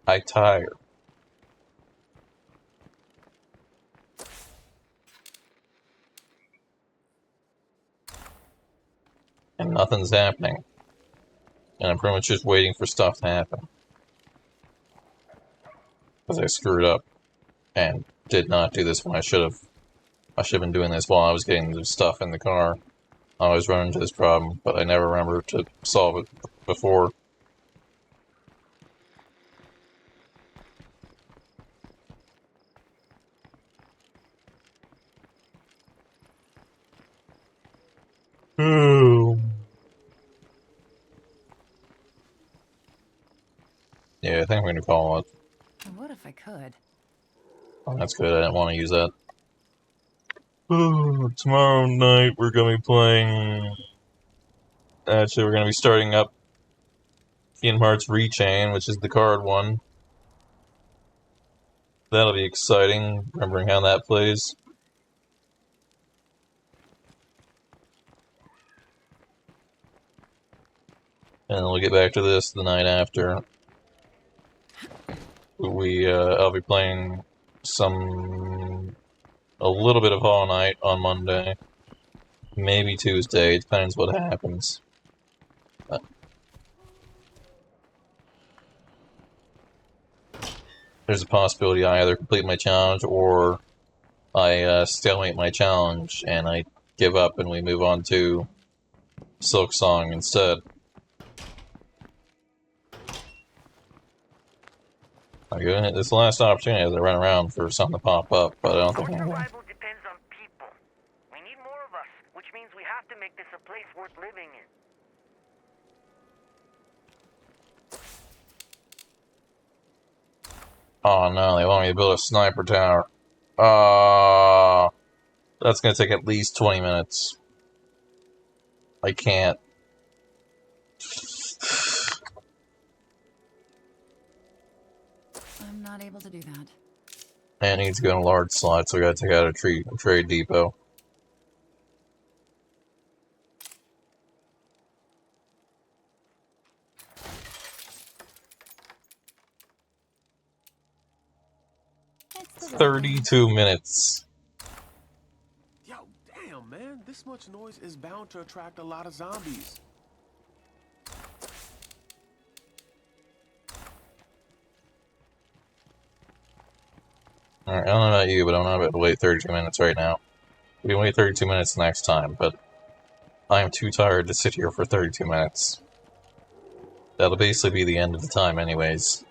I tire. And nothing's happening. And I'm pretty much just waiting for stuff to happen. Because I screwed up. And did not do this when I should have. I should have been doing this while I was getting the stuff in the car. I always run into this problem, but I never remember to solve it before. Yeah, I think I'm going to call it. I would if I could. Oh, that's good, I didn't want to use that. Tomorrow night we're going to be playing... Actually, we're going to be starting up Kingdom Hearts Rechain, which is the card one. That'll be exciting, remembering how that plays. And then we'll get back to this the night after. I'll be playing a little bit of Hollow Knight on Monday. Maybe Tuesday, it depends what happens. there's a possibility I either complete my challenge or I stalemate my challenge and I give up and we move on to Silk Song instead. I'm giving it this last opportunity to run around for something to pop up, but I don't think Our I will. survival depends on people. We need more of us, which means we have to make this a place worth living in. Oh no, they want me to build a sniper tower. That's gonna take at least 20 minutes. I can't. I'm not able to do that. And it needs to go in a large slot, so we gotta take out a trade depot. It's the 32 minutes. Yo, damn, man. This much noise is bound to attract a lot of zombies. Alright, I don't know about you, but I'm not about to wait 32 minutes right now. We can wait 32 minutes next time, but I am too tired to sit here for 32 minutes. That'll basically be the end of the time anyways.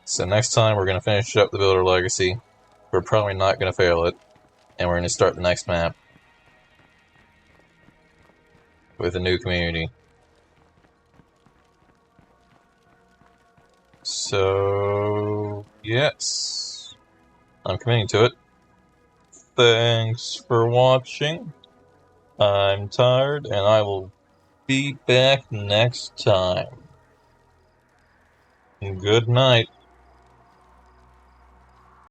So next time we're going to finish up the Builder Legacy. We're probably not going to fail it. And we're going to start the next map with a new community. So, yes. I'm committing to it. Thanks for watching. I'm tired, and I will be back next time. Good night.